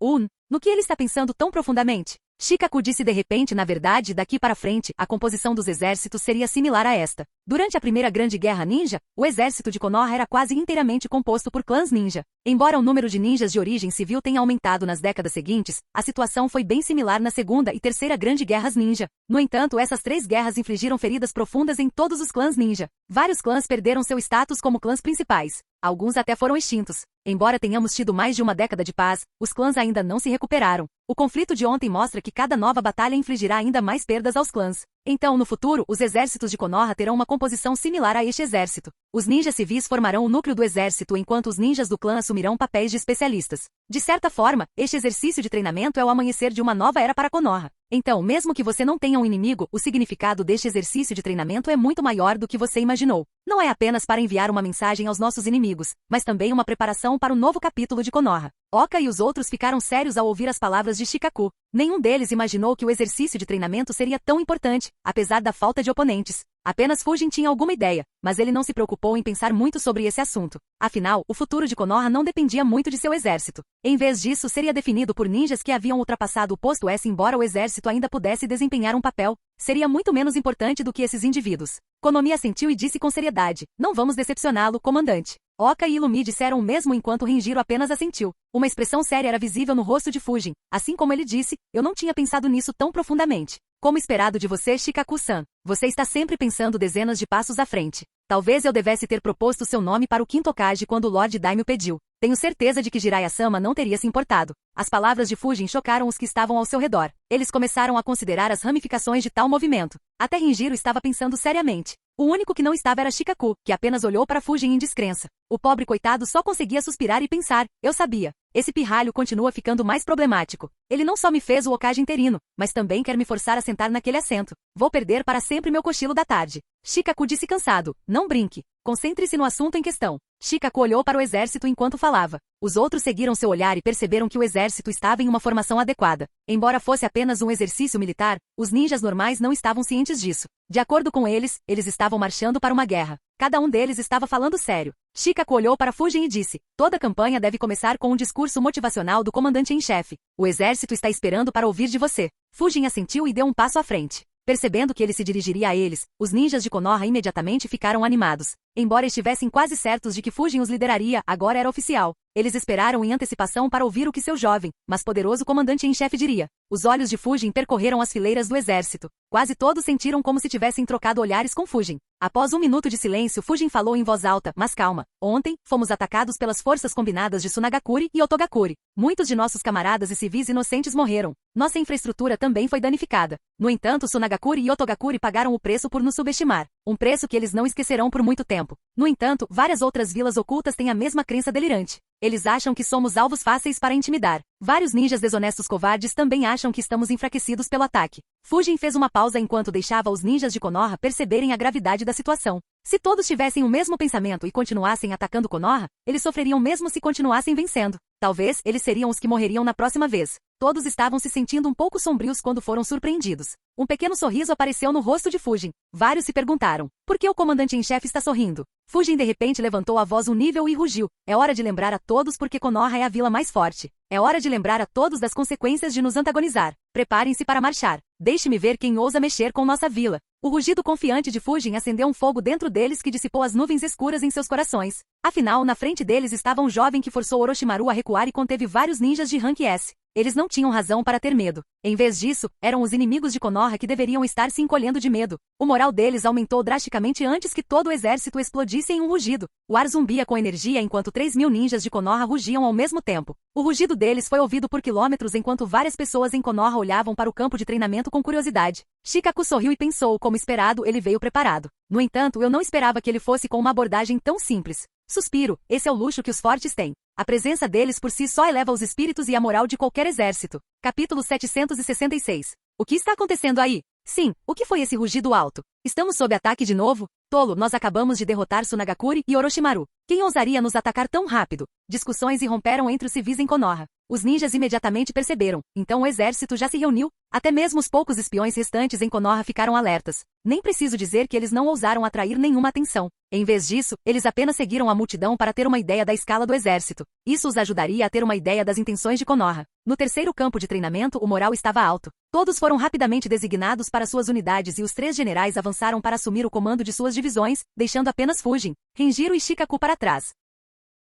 no que ele está pensando tão profundamente? Shikaku disse de repente: na verdade, daqui para frente, a composição dos exércitos seria similar a esta. Durante a Primeira Grande Guerra Ninja, o exército de Konoha era quase inteiramente composto por clãs ninja. Embora o número de ninjas de origem civil tenha aumentado nas décadas seguintes, a situação foi bem similar na Segunda e Terceira Grande Guerras Ninja. No entanto, essas três guerras infligiram feridas profundas em todos os clãs ninja. Vários clãs perderam seu status como clãs principais. Alguns até foram extintos. Embora tenhamos tido mais de uma década de paz, os clãs ainda não se recuperaram. O conflito de ontem mostra que cada nova batalha infligirá ainda mais perdas aos clãs. Então, no futuro, os exércitos de Konoha terão uma composição similar a este exército. Os ninjas civis formarão o núcleo do exército enquanto os ninjas do clã assumirão papéis de especialistas. De certa forma, este exercício de treinamento é o amanhecer de uma nova era para Konoha. Então, mesmo que você não tenha um inimigo, o significado deste exercício de treinamento é muito maior do que você imaginou. Não é apenas para enviar uma mensagem aos nossos inimigos, mas também uma preparação para o novo capítulo de Konoha. Oka e os outros ficaram sérios ao ouvir as palavras de Shikaku. Nenhum deles imaginou que o exercício de treinamento seria tão importante, apesar da falta de oponentes. Apenas Fujin tinha alguma ideia, mas ele não se preocupou em pensar muito sobre esse assunto. Afinal, o futuro de Konoha não dependia muito de seu exército. Em vez disso, seria definido por ninjas que haviam ultrapassado o posto S. Embora o exército ainda pudesse desempenhar um papel, seria muito menos importante do que esses indivíduos. Konomi assentiu e disse com seriedade: não vamos decepcioná-lo, comandante. Oka e Illumi disseram o mesmo enquanto Rinjiro apenas assentiu. Uma expressão séria era visível no rosto de Fujin. Assim como ele disse: eu não tinha pensado nisso tão profundamente. Como esperado de você, Shikaku-san, você está sempre pensando dezenas de passos à frente. Talvez eu devesse ter proposto seu nome para o quinto Hokage quando o Lord Daimyo pediu. Tenho certeza de que Jiraiya-sama não teria se importado. As palavras de Fujin chocaram os que estavam ao seu redor. Eles começaram a considerar as ramificações de tal movimento. Até Rinjiro estava pensando seriamente. O único que não estava era Shikaku, que apenas olhou para Fujin em descrença. O pobre coitado só conseguia suspirar e pensar: eu sabia. esse pirralho continua ficando mais problemático. Ele não só me fez o Hokage interino, mas também quer me forçar a sentar naquele assento. Vou perder para sempre meu cochilo da tarde. Shikaku disse cansado. Não brinque. Concentre-se no assunto em questão. Shikaku olhou para o exército enquanto falava. Os outros seguiram seu olhar e perceberam que o exército estava em uma formação adequada. Embora fosse apenas um exercício militar, os ninjas normais não estavam cientes disso. De acordo com eles, eles estavam marchando para uma guerra. Cada um deles estava falando sério. Shikaku olhou para Fujin e disse, toda campanha deve começar com um discurso motivacional do comandante em chefe. O exército está esperando para ouvir de você. Fujin assentiu e deu um passo à frente. Percebendo que ele se dirigiria a eles, os ninjas de Konoha imediatamente ficaram animados. Embora estivessem quase certos de que Fujin os lideraria, agora era oficial. Eles esperaram em antecipação para ouvir o que seu jovem, mas poderoso comandante em chefe diria. Os olhos de Fujin percorreram as fileiras do exército. Quase todos sentiram como se tivessem trocado olhares com Fujin. Após um minuto de silêncio, Fujin falou em voz alta, mas calma. Ontem, fomos atacados pelas forças combinadas de Tsunagakure e Otogakure. Muitos de nossos camaradas e civis inocentes morreram. Nossa infraestrutura também foi danificada. No entanto, Tsunagakure e Otogakure pagaram o preço por nos subestimar. Um preço que eles não esquecerão por muito tempo. No entanto, várias outras vilas ocultas têm a mesma crença delirante. Eles acham que somos alvos fáceis para intimidar. Vários ninjas desonestos covardes também acham que estamos enfraquecidos pelo ataque. Fujin fez uma pausa enquanto deixava os ninjas de Konoha perceberem a gravidade da situação. Se todos tivessem o mesmo pensamento e continuassem atacando Konoha, eles sofreriam mesmo se continuassem vencendo. Talvez eles seriam os que morreriam na próxima vez. Todos estavam se sentindo um pouco sombrios quando foram surpreendidos. Um pequeno sorriso apareceu no rosto de Fujin. Vários se perguntaram, por que o comandante em chefe está sorrindo? Fujin de repente levantou a voz um nível e rugiu. É hora de lembrar a todos porque Konoha é a vila mais forte. É hora de lembrar a todos das consequências de nos antagonizar. Preparem-se para marchar. Deixe-me ver quem ousa mexer com nossa vila. O rugido confiante de Fujin acendeu um fogo dentro deles que dissipou as nuvens escuras em seus corações. Afinal, na frente deles estava um jovem que forçou Orochimaru a recuar e conteve vários ninjas de rank S. Eles não tinham razão para ter medo. Em vez disso, eram os inimigos de Konoha que deveriam estar se encolhendo de medo. O moral deles aumentou drasticamente antes que todo o exército explodisse em um rugido. O ar zumbia com energia enquanto 3.000 ninjas de Konoha rugiam ao mesmo tempo. O rugido deles foi ouvido por quilômetros enquanto várias pessoas em Konoha olhavam para o campo de treinamento com curiosidade. Shikaku sorriu e pensou, como esperado, ele veio preparado. No entanto, eu não esperava que ele fosse com uma abordagem tão simples. Suspiro, esse é o luxo que os fortes têm. A presença deles por si só eleva os espíritos e a moral de qualquer exército. Capítulo 766. O que está acontecendo aí? Sim, o que foi esse rugido alto? Estamos sob ataque de novo? Tolo, nós acabamos de derrotar Tsunagakure e Orochimaru. Quem ousaria nos atacar tão rápido? Discussões irromperam entre os civis em Konoha. Os ninjas imediatamente perceberam, então o exército já se reuniu. Até mesmo os poucos espiões restantes em Konoha ficaram alertas. Nem preciso dizer que eles não ousaram atrair nenhuma atenção. Em vez disso, eles apenas seguiram a multidão para ter uma ideia da escala do exército. Isso os ajudaria a ter uma ideia das intenções de Konoha. No terceiro campo de treinamento, o moral estava alto. Todos foram rapidamente designados para suas unidades e os 3 generais avançaram para assumir o comando de suas divisões, deixando apenas Fujin, Renjiro e Shikaku para trás.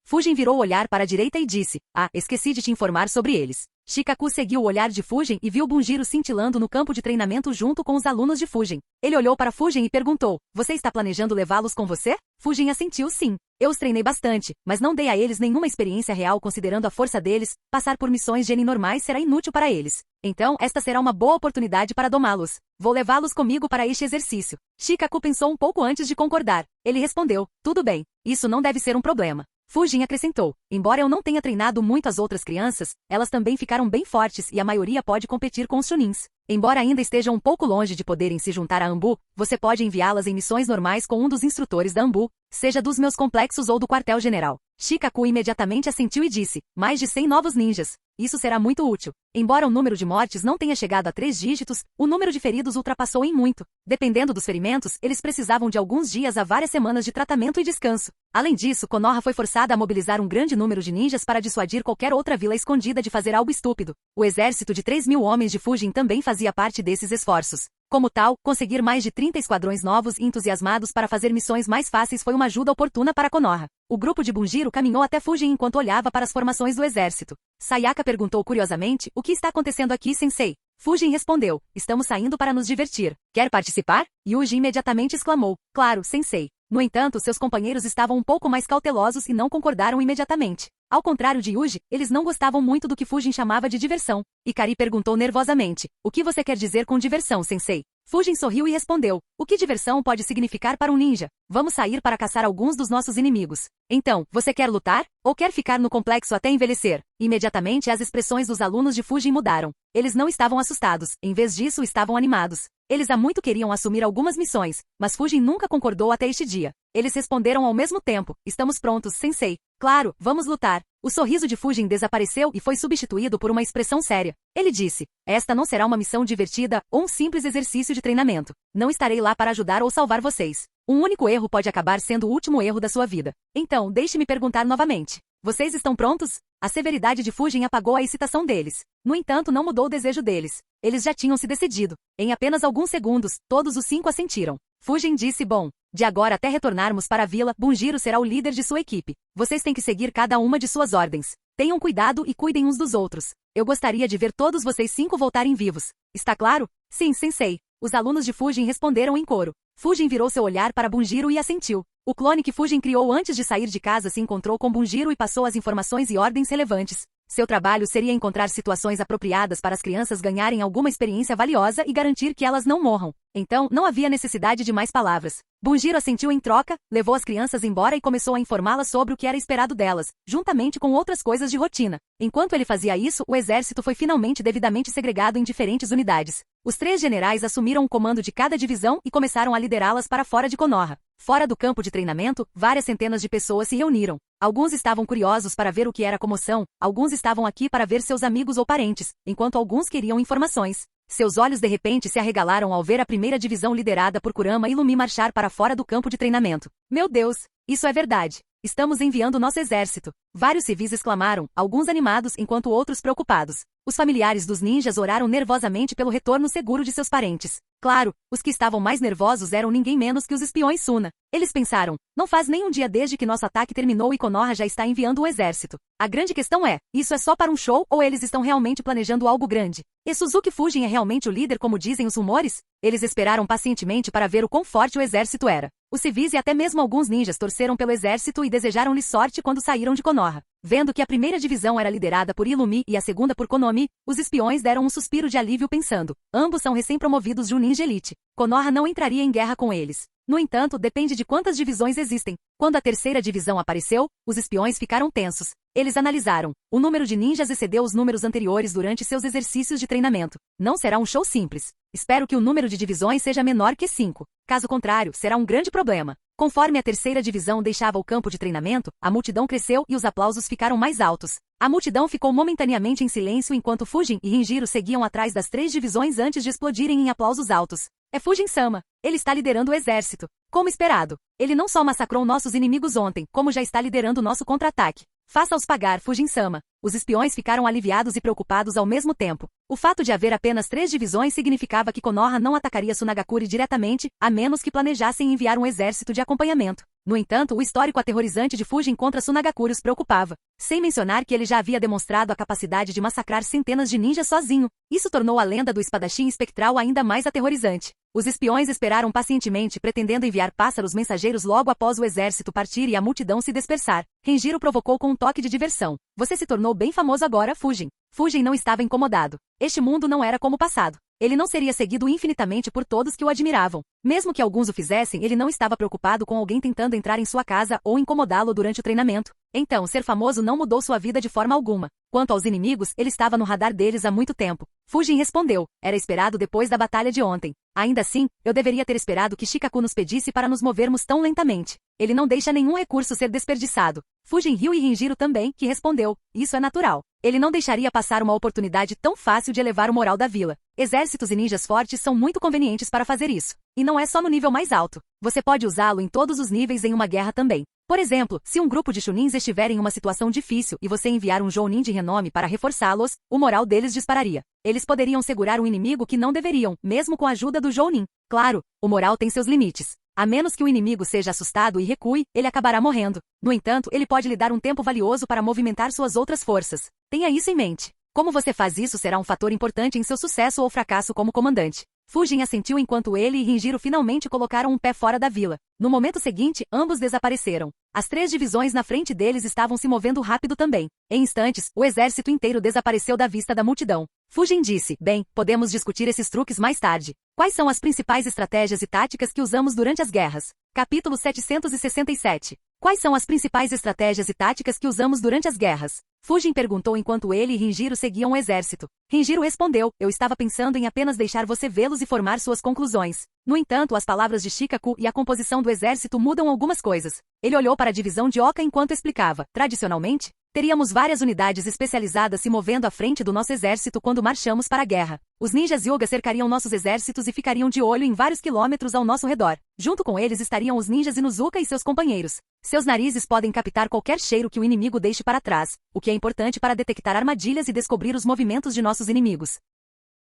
Fujin virou o olhar para a direita e disse, esqueci de te informar sobre eles. Shikaku seguiu o olhar de Fujin e viu Bunjiro cintilando no campo de treinamento junto com os alunos de Fujin. Ele olhou para Fujin e perguntou, você está planejando levá-los com você? Fujin assentiu sim. Eu os treinei bastante, mas não dei a eles nenhuma experiência real considerando a força deles, passar por missões genin normais será inútil para eles. Então, esta será uma boa oportunidade para domá-los. Vou levá-los comigo para este exercício. Shikaku pensou um pouco antes de concordar. Ele respondeu, tudo bem, isso não deve ser um problema. Fujin acrescentou, embora eu não tenha treinado muito as outras crianças, elas também ficaram bem fortes e a maioria pode competir com os Chunins. Embora ainda estejam um pouco longe de poderem se juntar a Anbu, você pode enviá-las em missões normais com um dos instrutores da Anbu, seja dos meus complexos ou do quartel-general. Shikaku imediatamente assentiu e disse, mais de 100 novos ninjas. Isso será muito útil. Embora o número de mortes não tenha chegado a 3 dígitos, o número de feridos ultrapassou em muito. Dependendo dos ferimentos, eles precisavam de alguns dias a várias semanas de tratamento e descanso. Além disso, Konoha foi forçada a mobilizar um grande número de ninjas para dissuadir qualquer outra vila escondida de fazer algo estúpido. O exército de 3.000 homens de Fujin também fazia parte desses esforços. Como tal, conseguir mais de 30 esquadrões novos e entusiasmados para fazer missões mais fáceis foi uma ajuda oportuna para Konoha. O grupo de Bunjiro caminhou até Fujin enquanto olhava para as formações do exército. Sayaka perguntou curiosamente, o que está acontecendo aqui, sensei? Fujin respondeu, estamos saindo para nos divertir. Quer participar? Yuji imediatamente exclamou, claro, sensei. No entanto, seus companheiros estavam um pouco mais cautelosos e não concordaram imediatamente. Ao contrário de Yuji, eles não gostavam muito do que Fujin chamava de diversão. Ikari perguntou nervosamente, o que você quer dizer com diversão, sensei? Fujin sorriu e respondeu: o que diversão pode significar para um ninja? Vamos sair para caçar alguns dos nossos inimigos. Então, você quer lutar? Ou quer ficar no complexo até envelhecer? Imediatamente as expressões dos alunos de Fujin mudaram. Eles não estavam assustados, em vez disso estavam animados. Eles há muito queriam assumir algumas missões, mas Fujin nunca concordou até este dia. Eles responderam ao mesmo tempo: estamos prontos, sensei. Claro, vamos lutar. O sorriso de Fujin desapareceu e foi substituído por uma expressão séria. Ele disse: esta não será uma missão divertida ou um simples exercício de treinamento. Não estarei lá para ajudar ou salvar vocês. Um único erro pode acabar sendo o último erro da sua vida. Então, deixe-me perguntar novamente. Vocês estão prontos? A severidade de Fujin apagou a excitação deles. No entanto, não mudou o desejo deles. Eles já tinham se decidido. Em apenas alguns segundos, todos os 5 assentiram. Fujin disse: bom, de agora até retornarmos para a vila, Bunjiro será o líder de sua equipe. Vocês têm que seguir cada uma de suas ordens. Tenham cuidado e cuidem uns dos outros. Eu gostaria de ver todos vocês 5 voltarem vivos. Está claro? Sim, sensei. Os alunos de Fujin responderam em coro. Fujin virou seu olhar para Bunjiro e assentiu. O clone que Fujin criou antes de sair de casa se encontrou com Bunjiro e passou as informações e ordens relevantes. Seu trabalho seria encontrar situações apropriadas para as crianças ganharem alguma experiência valiosa e garantir que elas não morram. Então, não havia necessidade de mais palavras. Bunjiro assentiu em troca, levou as crianças embora e começou a informá-las sobre o que era esperado delas, juntamente com outras coisas de rotina. Enquanto ele fazia isso, o exército foi finalmente devidamente segregado em diferentes unidades. Os 3 generais assumiram o comando de cada divisão e começaram a liderá-las para fora de Konoha. Fora do campo de treinamento, várias centenas de pessoas se reuniram. Alguns estavam curiosos para ver o que era a comoção, alguns estavam aqui para ver seus amigos ou parentes, enquanto alguns queriam informações. Seus olhos de repente se arregalaram ao ver a primeira divisão liderada por Kurama e Lumi marchar para fora do campo de treinamento. Meu Deus, isso é verdade. Estamos enviando nosso exército. Vários civis exclamaram, alguns animados enquanto outros preocupados. Os familiares dos ninjas oraram nervosamente pelo retorno seguro de seus parentes. Claro, os que estavam mais nervosos eram ninguém menos que os espiões Suna. Eles pensaram: não faz nem um dia desde que nosso ataque terminou e Konoha já está enviando um exército. A grande questão é, isso é só para um show ou eles estão realmente planejando algo grande? E Suzuki Fujin é realmente o líder como dizem os rumores? Eles esperaram pacientemente para ver o quão forte o exército era. Os civis e até mesmo alguns ninjas torceram pelo exército e desejaram-lhe sorte quando saíram de Konoha. Vendo que a primeira divisão era liderada por Illumi e a segunda por Konomi, os espiões deram um suspiro de alívio pensando: ambos são recém-promovidos de um ninja elite. Konoha não entraria em guerra com eles. No entanto, depende de quantas divisões existem. Quando a terceira divisão apareceu, os espiões ficaram tensos. Eles analisaram. O número de ninjas excedeu os números anteriores durante seus exercícios de treinamento. Não será um show simples. Espero que o número de divisões seja menor que 5. Caso contrário, será um grande problema. Conforme a terceira divisão deixava o campo de treinamento, a multidão cresceu e os aplausos ficaram mais altos. A multidão ficou momentaneamente em silêncio enquanto Fujin e Rinjiro seguiam atrás das 3 divisões antes de explodirem em aplausos altos. É Fujin-sama. Ele está liderando o exército. Como esperado. Ele não só massacrou nossos inimigos ontem, como já está liderando nosso contra-ataque. Faça-os pagar, Fujin-sama. Os espiões ficaram aliviados e preocupados ao mesmo tempo. O fato de haver apenas 3 divisões significava que Konoha não atacaria Sunagakure diretamente, a menos que planejassem enviar um exército de acompanhamento. No entanto, o histórico aterrorizante de Fujin contra Sunagakure os preocupava. Sem mencionar que ele já havia demonstrado a capacidade de massacrar centenas de ninjas sozinho. Isso tornou a lenda do espadachim espectral ainda mais aterrorizante. Os espiões esperaram pacientemente, pretendendo enviar pássaros mensageiros logo após o exército partir e a multidão se dispersar. Renjiro provocou com um toque de diversão. Você se tornou bem famoso agora, Fujin. Fujin não estava incomodado. Este mundo não era como o passado. Ele não seria seguido infinitamente por todos que o admiravam. Mesmo que alguns o fizessem, ele não estava preocupado com alguém tentando entrar em sua casa ou incomodá-lo durante o treinamento. Então, ser famoso não mudou sua vida de forma alguma. Quanto aos inimigos, ele estava no radar deles há muito tempo. Fujin respondeu: era esperado depois da batalha de ontem. Ainda assim, eu deveria ter esperado que Shikaku nos pedisse para nos movermos tão lentamente. Ele não deixa nenhum recurso ser desperdiçado. Fujin riu e Rinjiro também, que respondeu: isso é natural. Ele não deixaria passar uma oportunidade tão fácil de elevar o moral da vila. Exércitos e ninjas fortes são muito convenientes para fazer isso. E não é só no nível mais alto. Você pode usá-lo em todos os níveis em uma guerra também. Por exemplo, se um grupo de Chunins estiver em uma situação difícil e você enviar um Jounin de renome para reforçá-los, o moral deles dispararia. Eles poderiam segurar um inimigo que não deveriam, mesmo com a ajuda do Jounin. Claro, o moral tem seus limites. A menos que o inimigo seja assustado e recue, ele acabará morrendo. No entanto, ele pode lhe dar um tempo valioso para movimentar suas outras forças. Tenha isso em mente. Como você faz isso será um fator importante em seu sucesso ou fracasso como comandante. Fujin assentiu enquanto ele e Rinjiro finalmente colocaram um pé fora da vila. No momento seguinte, ambos desapareceram. As 3 divisões na frente deles estavam se movendo rápido também. Em instantes, o exército inteiro desapareceu da vista da multidão. Fujin disse, bem, podemos discutir esses truques mais tarde. Quais são as principais estratégias e táticas que usamos durante as guerras? Capítulo 767. Quais são as principais estratégias e táticas que usamos durante as guerras? Fujin perguntou enquanto ele e Rinjiro seguiam o exército. Rinjiro respondeu, eu estava pensando em apenas deixar você vê-los e formar suas conclusões. No entanto, as palavras de Shikaku e a composição do exército mudam algumas coisas. Ele olhou para a divisão de Oka enquanto explicava. Tradicionalmente, teríamos várias unidades especializadas se movendo à frente do nosso exército quando marchamos para a guerra. Os ninjas Hyuga cercariam nossos exércitos e ficariam de olho em vários quilômetros ao nosso redor. Junto com eles estariam os ninjas Inuzuka e seus companheiros. Seus narizes podem captar qualquer cheiro que o inimigo deixe para trás, o que é importante para detectar armadilhas e descobrir os movimentos de nossos inimigos.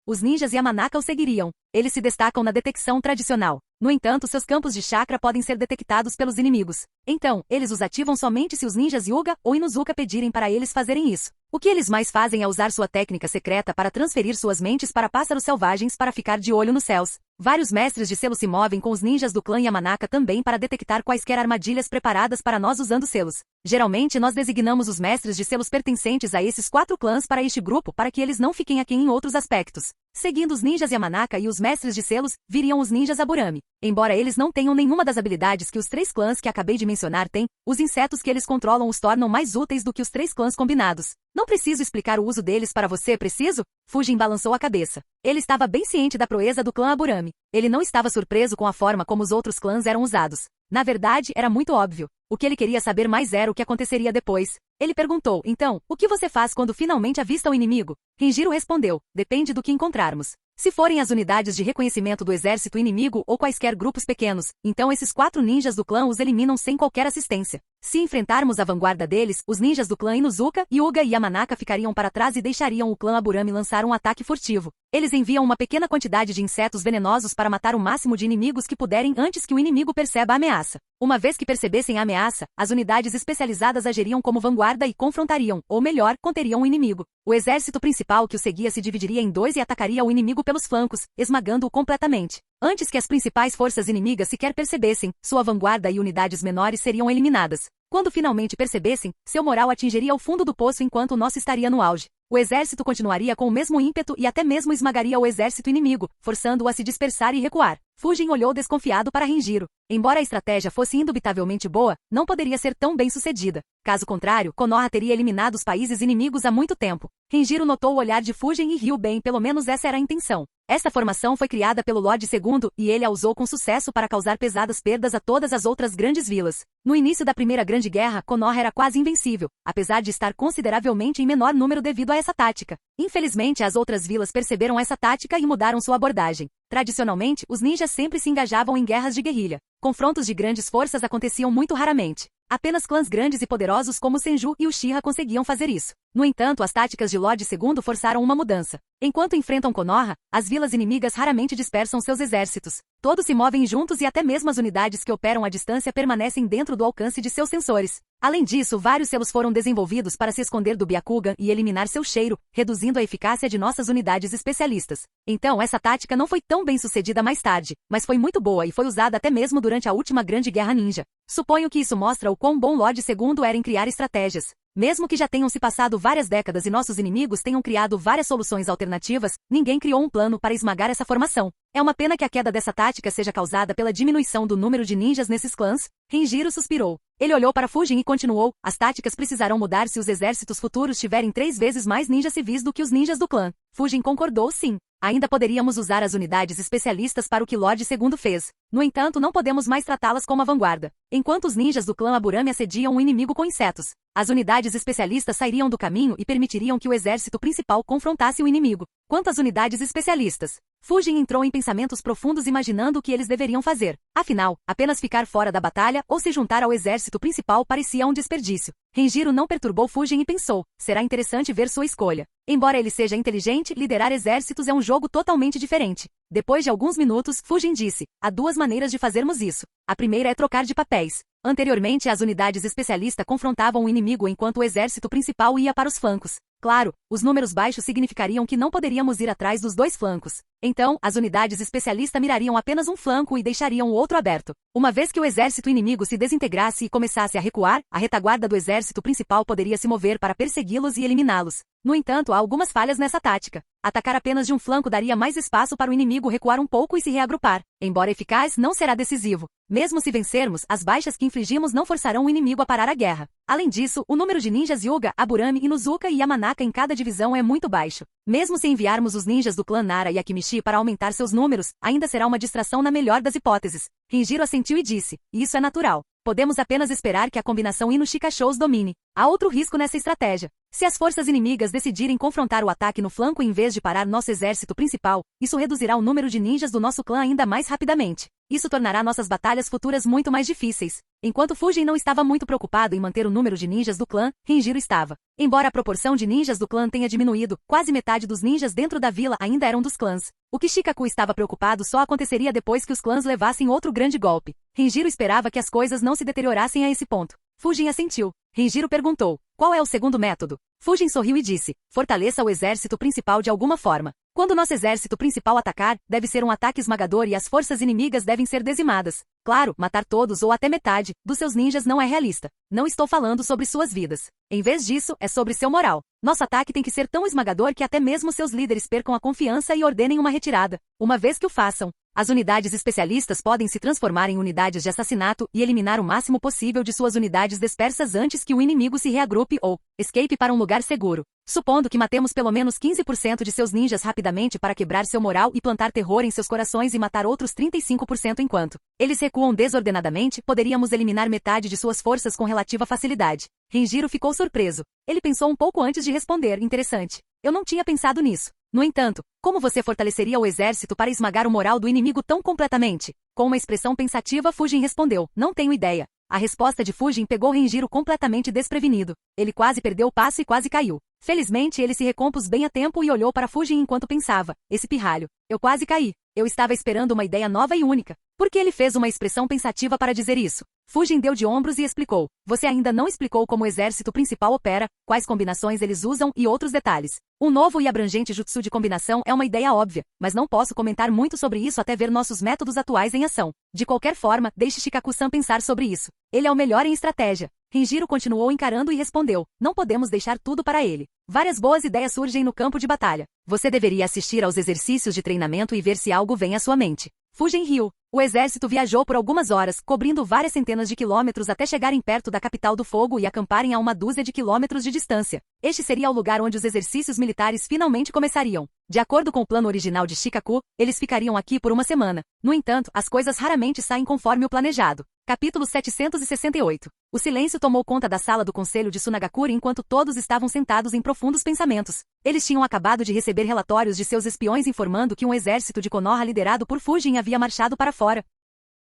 Os ninjas Yamanaka o seguiriam. Eles se destacam na detecção tradicional. No entanto, seus campos de chakra podem ser detectados pelos inimigos. Então, eles os ativam somente se os ninjas Hyuga ou Inuzuka pedirem para eles fazerem isso. O que eles mais fazem é usar sua técnica secreta para transferir suas mentes para pássaros selvagens para ficar de olho nos céus. Vários mestres de selo se movem com os ninjas do clã Yamanaka também para detectar quaisquer armadilhas preparadas para nós usando selos. Geralmente nós designamos os mestres de selos pertencentes a esses 4 clãs para este grupo para que eles não fiquem aquém em outros aspectos. Seguindo os ninjas Yamanaka e os mestres de selos, viriam os ninjas Aburami. Embora eles não tenham nenhuma das habilidades que os 3 clãs que acabei de mencionar têm, os insetos que eles controlam os tornam mais úteis do que os 3 clãs combinados. Não preciso explicar o uso deles para você, preciso? Fujin balançou a cabeça. Ele estava bem ciente da proeza do clã Aburami. Ele não estava surpreso com a forma como os outros clãs eram usados. Na verdade, era muito óbvio. O que ele queria saber mais era o que aconteceria depois. Ele perguntou, então, o que você faz quando finalmente avista o inimigo? Rinjiro respondeu, depende do que encontrarmos. Se forem as unidades de reconhecimento do exército inimigo ou quaisquer grupos pequenos, então esses 4 ninjas do clã os eliminam sem qualquer assistência. Se enfrentarmos a vanguarda deles, os ninjas do clã Inuzuka, Hyuga e Yamanaka ficariam para trás e deixariam o clã Aburami lançar um ataque furtivo. Eles enviam uma pequena quantidade de insetos venenosos para matar o máximo de inimigos que puderem antes que o inimigo perceba a ameaça. Uma vez que percebessem a ameaça, as unidades especializadas agiriam como vanguarda e confrontariam, ou melhor, conteriam o inimigo. O exército principal que o seguia se dividiria em 2 e atacaria o inimigo pelos flancos, esmagando-o completamente. Antes que as principais forças inimigas sequer percebessem, sua vanguarda e unidades menores seriam eliminadas. Quando finalmente percebessem, seu moral atingiria o fundo do poço enquanto o nosso estaria no auge. O exército continuaria com o mesmo ímpeto e até mesmo esmagaria o exército inimigo, forçando-o a se dispersar e recuar. Fujin olhou desconfiado para Rinjiro. Embora a estratégia fosse indubitavelmente boa, não poderia ser tão bem sucedida. Caso contrário, Konoha teria eliminado os países inimigos há muito tempo. Rinjiro notou o olhar de Fujin e riu bem, pelo menos essa era a intenção. Esta formação foi criada pelo Lorde II e ele a usou com sucesso para causar pesadas perdas a todas as outras grandes vilas. No início da Primeira Grande Guerra, Konoha era quase invencível, apesar de estar consideravelmente em menor número devido a essa tática. Infelizmente, as outras vilas perceberam essa tática e mudaram sua abordagem. Tradicionalmente, os ninjas sempre se engajavam em guerras de guerrilha. Confrontos de grandes forças aconteciam muito raramente. Apenas clãs grandes e poderosos como Senju e Uchiha conseguiam fazer isso. No entanto, as táticas de Lorde II forçaram uma mudança. Enquanto enfrentam Konoha, as vilas inimigas raramente dispersam seus exércitos. Todos se movem juntos e até mesmo as unidades que operam à distância permanecem dentro do alcance de seus sensores. Além disso, vários selos foram desenvolvidos para se esconder do Byakugan e eliminar seu cheiro, reduzindo a eficácia de nossas unidades especialistas. Então, essa tática não foi tão bem sucedida mais tarde, mas foi muito boa e foi usada até mesmo durante a última Grande Guerra Ninja. Suponho que isso mostra o quão bom Lorde II era em criar estratégias. Mesmo que já tenham se passado várias décadas e nossos inimigos tenham criado várias soluções alternativas, ninguém criou um plano para esmagar essa formação. É uma pena que a queda dessa tática seja causada pela diminuição do número de ninjas nesses clãs. Rinjiro suspirou. Ele olhou para Fujin e continuou, as táticas precisarão mudar se os exércitos futuros tiverem 3 vezes mais ninjas civis do que os ninjas do clã. Fujin concordou sim. Ainda poderíamos usar as unidades especialistas para o que Lorde II fez. No entanto, não podemos mais tratá-las como a vanguarda. Enquanto os ninjas do clã Aburami assediam o inimigo com insetos, as unidades especialistas sairiam do caminho e permitiriam que o exército principal confrontasse o inimigo. Quanto às unidades especialistas, Fujin entrou em pensamentos profundos imaginando o que eles deveriam fazer. Afinal, apenas ficar fora da batalha ou se juntar ao exército principal parecia um desperdício. Rinjiro não perturbou Fujin e pensou, será interessante ver sua escolha. Embora ele seja inteligente, liderar exércitos é um jogo totalmente diferente. Depois de alguns minutos, Fujin disse, há 2 maneiras de fazermos isso. A primeira é trocar de papéis. Anteriormente, as unidades especialistas confrontavam o inimigo enquanto o exército principal ia para os flancos. Claro, os números baixos significariam que não poderíamos ir atrás dos dois flancos. Então, as unidades especialistas mirariam apenas um flanco e deixariam o outro aberto. Uma vez que o exército inimigo se desintegrasse e começasse a recuar, a retaguarda do exército principal poderia se mover para persegui-los e eliminá-los. No entanto, há algumas falhas nessa tática. Atacar apenas de um flanco daria mais espaço para o inimigo recuar um pouco e se reagrupar. Embora eficaz, não será decisivo. Mesmo se vencermos, as baixas que infligimos não forçarão o inimigo a parar a guerra. Além disso, o número de ninjas Hyuga, Aburame, Inuzuka e Yamanaka em cada divisão é muito baixo. Mesmo se enviarmos os ninjas do clã Nara e Akimishi para aumentar seus números, ainda será uma distração na melhor das hipóteses. Renjiro assentiu e disse, isso é natural. Podemos apenas esperar que a combinação Inu-Shika-Sho os domine. Há outro risco nessa estratégia. Se as forças inimigas decidirem confrontar o ataque no flanco em vez de parar nosso exército principal, isso reduzirá o número de ninjas do nosso clã ainda mais rapidamente. Isso tornará nossas batalhas futuras muito mais difíceis. Enquanto Fujin não estava muito preocupado em manter o número de ninjas do clã, Renjiro estava. Embora a proporção de ninjas do clã tenha diminuído, quase metade dos ninjas dentro da vila ainda eram dos clãs. O que Shikaku estava preocupado só aconteceria depois que os clãs levassem outro grande golpe. Renjiro esperava que as coisas não se deteriorassem a esse ponto. Fujin assentiu. Renjiro perguntou, qual é o segundo método? Fujin sorriu e disse, fortaleça o exército principal de alguma forma. Quando nosso exército principal atacar, deve ser um ataque esmagador e as forças inimigas devem ser dizimadas. Claro, matar todos ou até metade dos seus ninjas não é realista. Não estou falando sobre suas vidas. Em vez disso, é sobre seu moral. Nosso ataque tem que ser tão esmagador que até mesmo seus líderes percam a confiança e ordenem uma retirada. Uma vez que o façam, as unidades especialistas podem se transformar em unidades de assassinato e eliminar o máximo possível de suas unidades dispersas antes que o inimigo se reagrupe ou escape para um lugar seguro. Supondo que matemos pelo menos 15% de seus ninjas rapidamente para quebrar seu moral e plantar terror em seus corações e matar outros 35% enquanto eles recuam desordenadamente, poderíamos eliminar metade de suas forças com relativa facilidade. Renjiro ficou surpreso. Ele pensou um pouco antes de responder, interessante. Eu não tinha pensado nisso. No entanto, como você fortaleceria o exército para esmagar o moral do inimigo tão completamente? Com uma expressão pensativa, Fujin respondeu, não tenho ideia. A resposta de Fujin pegou Renjiro completamente desprevenido. Ele quase perdeu o passo e quase caiu. Felizmente, ele se recompôs bem a tempo e olhou para Fujin enquanto pensava, esse pirralho. Eu quase caí. Eu estava esperando uma ideia nova e única. Por que ele fez uma expressão pensativa para dizer isso? Fujin deu de ombros e explicou. Você ainda não explicou como o exército principal opera, quais combinações eles usam e outros detalhes. Um novo e abrangente jutsu de combinação é uma ideia óbvia, mas não posso comentar muito sobre isso até ver nossos métodos atuais em ação. De qualquer forma, deixe Shikaku-san pensar sobre isso. Ele é o melhor em estratégia. Renjiro continuou encarando e respondeu, não podemos deixar tudo para ele. Várias boas ideias surgem no campo de batalha. Você deveria assistir aos exercícios de treinamento e ver se algo vem à sua mente. Fujin riu. O exército viajou por algumas horas, cobrindo várias centenas de quilômetros até chegarem perto da capital do fogo e acamparem a uma dúzia de quilômetros de distância. Este seria o lugar onde os exercícios militares finalmente começariam. De acordo com o plano original de Shikaku, eles ficariam aqui por uma semana. No entanto, as coisas raramente saem conforme o planejado. Capítulo 768. O silêncio tomou conta da sala do conselho de Sunagakure enquanto todos estavam sentados em profundos pensamentos. Eles tinham acabado de receber relatórios de seus espiões informando que um exército de Konoha liderado por Fujin havia marchado para fora.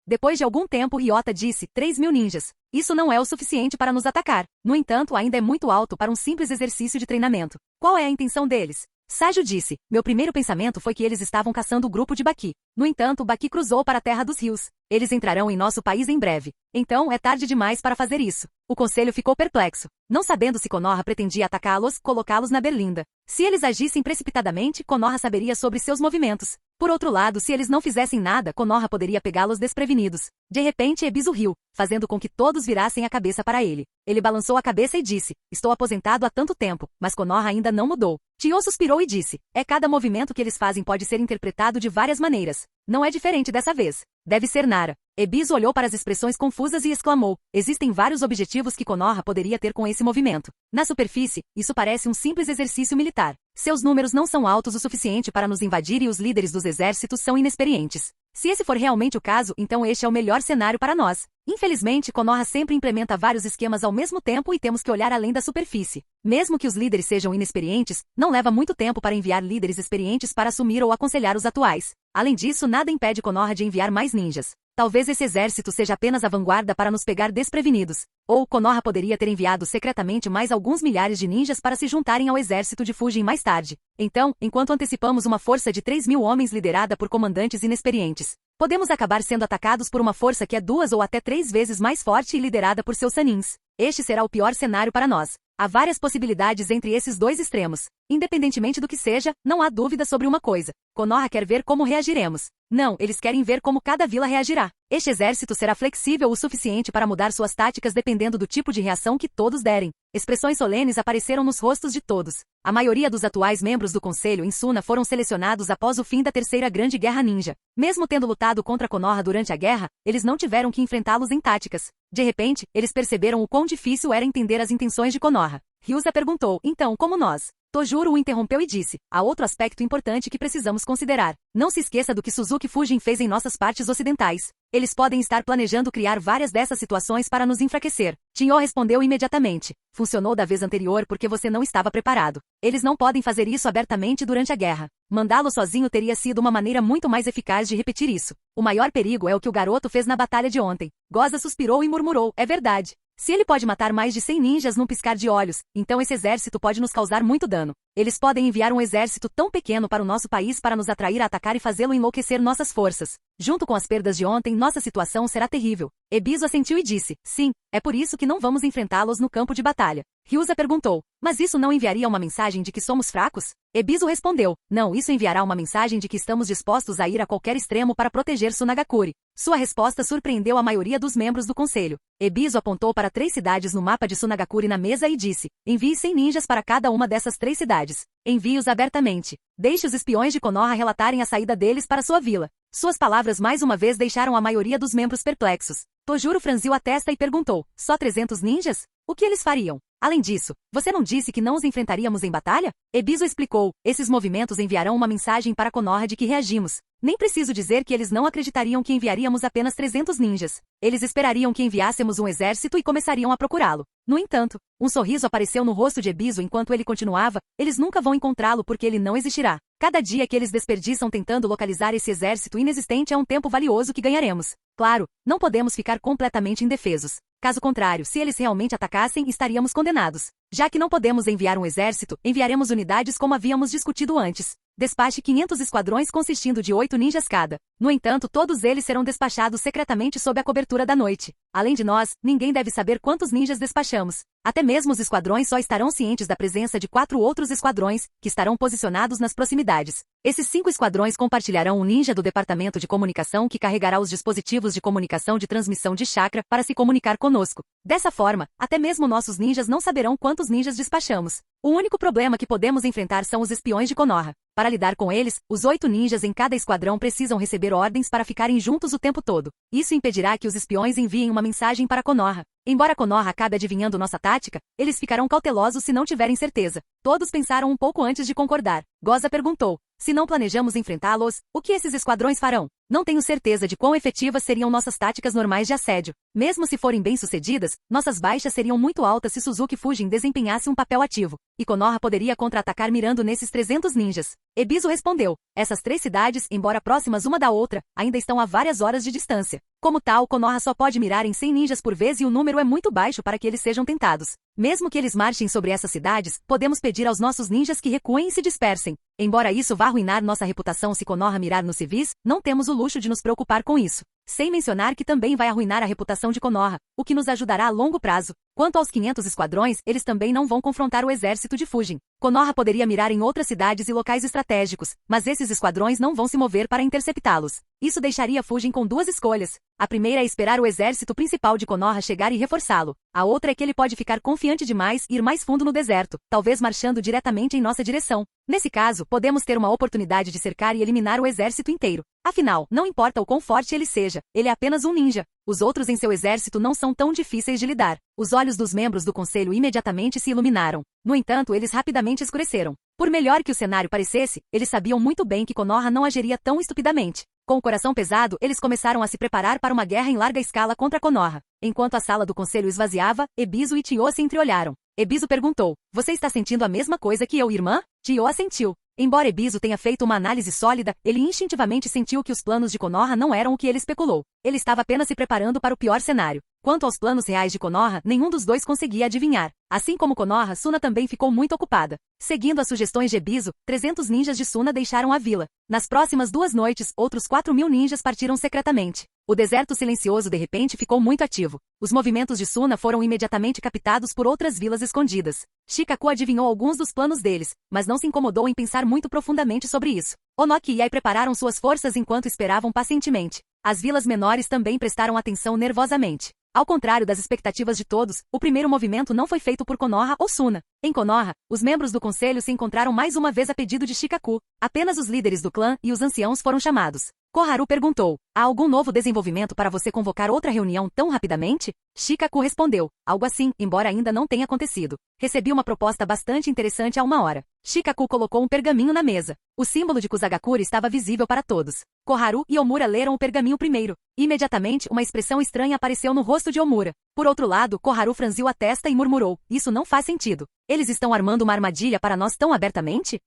Depois de algum tempo, Ryota disse, 3.000 ninjas. Isso não é o suficiente para nos atacar. No entanto, ainda é muito alto para um simples exercício de treinamento. Qual é a intenção deles? Sajo disse, meu primeiro pensamento foi que eles estavam caçando o grupo de Baki. No entanto, Baki cruzou para a Terra dos Rios. Eles entrarão em nosso país em breve. Então, é tarde demais para fazer isso. O conselho ficou perplexo. Não sabendo se Konoha pretendia atacá-los, colocá-los na berlinda. Se eles agissem precipitadamente, Konoha saberia sobre seus movimentos. Por outro lado, se eles não fizessem nada, Konoha poderia pegá-los desprevenidos. De repente, Ebisu riu, fazendo com que todos virassem a cabeça para ele. Ele balançou a cabeça e disse, estou aposentado há tanto tempo, mas Konoha ainda não mudou. Tio suspirou e disse, cada movimento que eles fazem pode ser interpretado de várias maneiras. Não é diferente dessa vez. Deve ser Nara. Ebisu olhou para as expressões confusas e exclamou, existem vários objetivos que Konoha poderia ter com esse movimento. Na superfície, isso parece um simples exercício militar. Seus números não são altos o suficiente para nos invadir e os líderes dos exércitos são inexperientes. Se esse for realmente o caso, então este é o melhor cenário para nós. Infelizmente, Konoha sempre implementa vários esquemas ao mesmo tempo e temos que olhar além da superfície. Mesmo que os líderes sejam inexperientes, não leva muito tempo para enviar líderes experientes para assumir ou aconselhar os atuais. Além disso, nada impede Konoha de enviar mais ninjas. Talvez esse exército seja apenas a vanguarda para nos pegar desprevenidos. Ou Konoha poderia ter enviado secretamente mais alguns milhares de ninjas para se juntarem ao exército de Fujin mais tarde. Então, enquanto antecipamos uma força de 3.000 homens liderada por comandantes inexperientes, podemos acabar sendo atacados por uma força que é 2 ou até 3 vezes mais forte e liderada por seus sanins. Este será o pior cenário para nós. Há várias possibilidades entre esses dois extremos. Independentemente do que seja, não há dúvida sobre uma coisa. Konoha quer ver como reagiremos. Não, eles querem ver como cada vila reagirá. Este exército será flexível o suficiente para mudar suas táticas dependendo do tipo de reação que todos derem. Expressões solenes apareceram nos rostos de todos. A maioria dos atuais membros do Conselho em Suna foram selecionados após o fim da Terceira Grande Guerra Ninja. Mesmo tendo lutado contra Konoha durante a guerra, eles não tiveram que enfrentá-los em táticas. De repente, eles perceberam o quão difícil era entender as intenções de Konoha. Ryuza perguntou, então como nós? Tojuro o interrompeu e disse, há outro aspecto importante que precisamos considerar. Não se esqueça do que Suzuki Fujin fez em nossas partes ocidentais. Eles podem estar planejando criar várias dessas situações para nos enfraquecer. Tinho respondeu imediatamente. Funcionou da vez anterior porque você não estava preparado. Eles não podem fazer isso abertamente durante a guerra. Mandá-lo sozinho teria sido uma maneira muito mais eficaz de repetir isso. O maior perigo é o que o garoto fez na batalha de ontem. Goza suspirou e murmurou, é verdade. Se ele pode matar mais de 100 ninjas num piscar de olhos, então esse exército pode nos causar muito dano. Eles podem enviar um exército tão pequeno para o nosso país para nos atrair a atacar e fazê-lo enlouquecer nossas forças. Junto com as perdas de ontem, nossa situação será terrível. Ebisu assentiu e disse, sim, é por isso que não vamos enfrentá-los no campo de batalha. Ryuza perguntou, mas isso não enviaria uma mensagem de que somos fracos? Ebisu respondeu, não, isso enviará uma mensagem de que estamos dispostos a ir a qualquer extremo para proteger Sunagakure. Sua resposta surpreendeu a maioria dos membros do conselho. Ebisu apontou para 3 cidades no mapa de Sunagakure na mesa e disse, envie 100 ninjas para cada uma dessas 3 cidades. Envie-os abertamente. Deixe os espiões de Konoha relatarem a saída deles para sua vila. Suas palavras mais uma vez deixaram a maioria dos membros perplexos. Tojuro franziu a testa e perguntou, só 300 ninjas? O que eles fariam? Além disso, você não disse que não os enfrentaríamos em batalha? Ebisu explicou, esses movimentos enviarão uma mensagem para Konoha de que reagimos. Nem preciso dizer que eles não acreditariam que enviaríamos apenas 300 ninjas. Eles esperariam que enviássemos um exército e começariam a procurá-lo. No entanto, um sorriso apareceu no rosto de Ebisu enquanto ele continuava, eles nunca vão encontrá-lo porque ele não existirá. Cada dia que eles desperdiçam tentando localizar esse exército inexistente é um tempo valioso que ganharemos. Claro, não podemos ficar completamente indefesos. Caso contrário, se eles realmente atacassem, estaríamos condenados. Já que não podemos enviar um exército, enviaremos unidades como havíamos discutido antes. Despache 500 esquadrões consistindo de 8 ninjas cada. No entanto, todos eles serão despachados secretamente sob a cobertura da noite. Além de nós, ninguém deve saber quantos ninjas despachamos. Até mesmo os esquadrões só estarão cientes da presença de 4 outros esquadrões, que estarão posicionados nas proximidades. Esses 5 esquadrões compartilharão um ninja do departamento de comunicação que carregará os dispositivos de comunicação de transmissão de chakra para se comunicar conosco. Dessa forma, até mesmo nossos ninjas não saberão quantos ninjas despachamos. O único problema que podemos enfrentar são os espiões de Konoha. Para lidar com eles, os 8 ninjas em cada esquadrão precisam receber ordens para ficarem juntos o tempo todo. Isso impedirá que os espiões enviem uma mensagem para Konoha. Embora Konoha acabe adivinhando nossa tática, eles ficarão cautelosos se não tiverem certeza. Todos pensaram um pouco antes de concordar. Goza perguntou, se não planejamos enfrentá-los, o que esses esquadrões farão? Não tenho certeza de quão efetivas seriam nossas táticas normais de assédio. Mesmo se forem bem-sucedidas, nossas baixas seriam muito altas se Suzuki Fujin desempenhasse um papel ativo. E Konoha poderia contra-atacar mirando nesses 300 ninjas. Ebisu respondeu, essas 3 cidades, embora próximas uma da outra, ainda estão a várias horas de distância. Como tal, Konoha só pode mirar em 100 ninjas por vez e o número é muito baixo para que eles sejam tentados. Mesmo que eles marchem sobre essas cidades, podemos pedir aos nossos ninjas que recuem e se dispersem. Embora isso vá arruinar nossa reputação se Konoha mirar nos civis, não temos o luxo de nos preocupar com isso. Sem mencionar que também vai arruinar a reputação de Konoha, o que nos ajudará a longo prazo. Quanto aos 500 esquadrões, eles também não vão confrontar o exército de Fujin. Konoha poderia mirar em outras cidades e locais estratégicos, mas esses esquadrões não vão se mover para interceptá-los. Isso deixaria Fujin com 2 escolhas. A primeira é esperar o exército principal de Konoha chegar e reforçá-lo. A outra é que ele pode ficar confiante demais e ir mais fundo no deserto, talvez marchando diretamente em nossa direção. Nesse caso, podemos ter uma oportunidade de cercar e eliminar o exército inteiro. Afinal, não importa o quão forte ele seja, ele é apenas um ninja. Os outros em seu exército não são tão difíceis de lidar. Os olhos dos membros do conselho imediatamente se iluminaram. No entanto, eles rapidamente escureceram. Por melhor que o cenário parecesse, eles sabiam muito bem que Konoha não agiria tão estupidamente. Com o coração pesado, eles começaram a se preparar para uma guerra em larga escala contra Konoha. Enquanto a sala do conselho esvaziava, Ebisu e Chiyo se entreolharam. Ebisu perguntou, você está sentindo a mesma coisa que eu, irmã? Chiyo assentiu. Embora Ebisu tenha feito uma análise sólida, ele instintivamente sentiu que os planos de Konoha não eram o que ele especulou. Ele estava apenas se preparando para o pior cenário. Quanto aos planos reais de Konoha, nenhum dos dois conseguia adivinhar. Assim como Konoha, Suna também ficou muito ocupada. Seguindo as sugestões de Ebisu, 300 ninjas de Suna deixaram a vila. Nas próximas 2 noites, outros 4.000 ninjas partiram secretamente. O deserto silencioso de repente ficou muito ativo. Os movimentos de Suna foram imediatamente captados por outras vilas escondidas. Shikaku adivinhou alguns dos planos deles, mas não se incomodou em pensar muito profundamente sobre isso. Onoki e Ai prepararam suas forças enquanto esperavam pacientemente. As vilas menores também prestaram atenção nervosamente. Ao contrário das expectativas de todos, o primeiro movimento não foi feito por Konoha ou Suna. Em Konoha, os membros do conselho se encontraram mais uma vez a pedido de Shikaku. Apenas os líderes do clã e os anciãos foram chamados. Koharu perguntou, há algum novo desenvolvimento para você convocar outra reunião tão rapidamente? Shikaku respondeu, algo assim, embora ainda não tenha acontecido. Recebi uma proposta bastante interessante há uma hora. Shikaku colocou um pergaminho na mesa. O símbolo de Kusagakure estava visível para todos. Koharu e Omura leram o pergaminho primeiro. Imediatamente, uma expressão estranha apareceu no rosto de Omura. Por outro lado, Koharu franziu a testa e murmurou, isso não faz sentido. Eles estão armando uma armadilha para nós tão abertamente?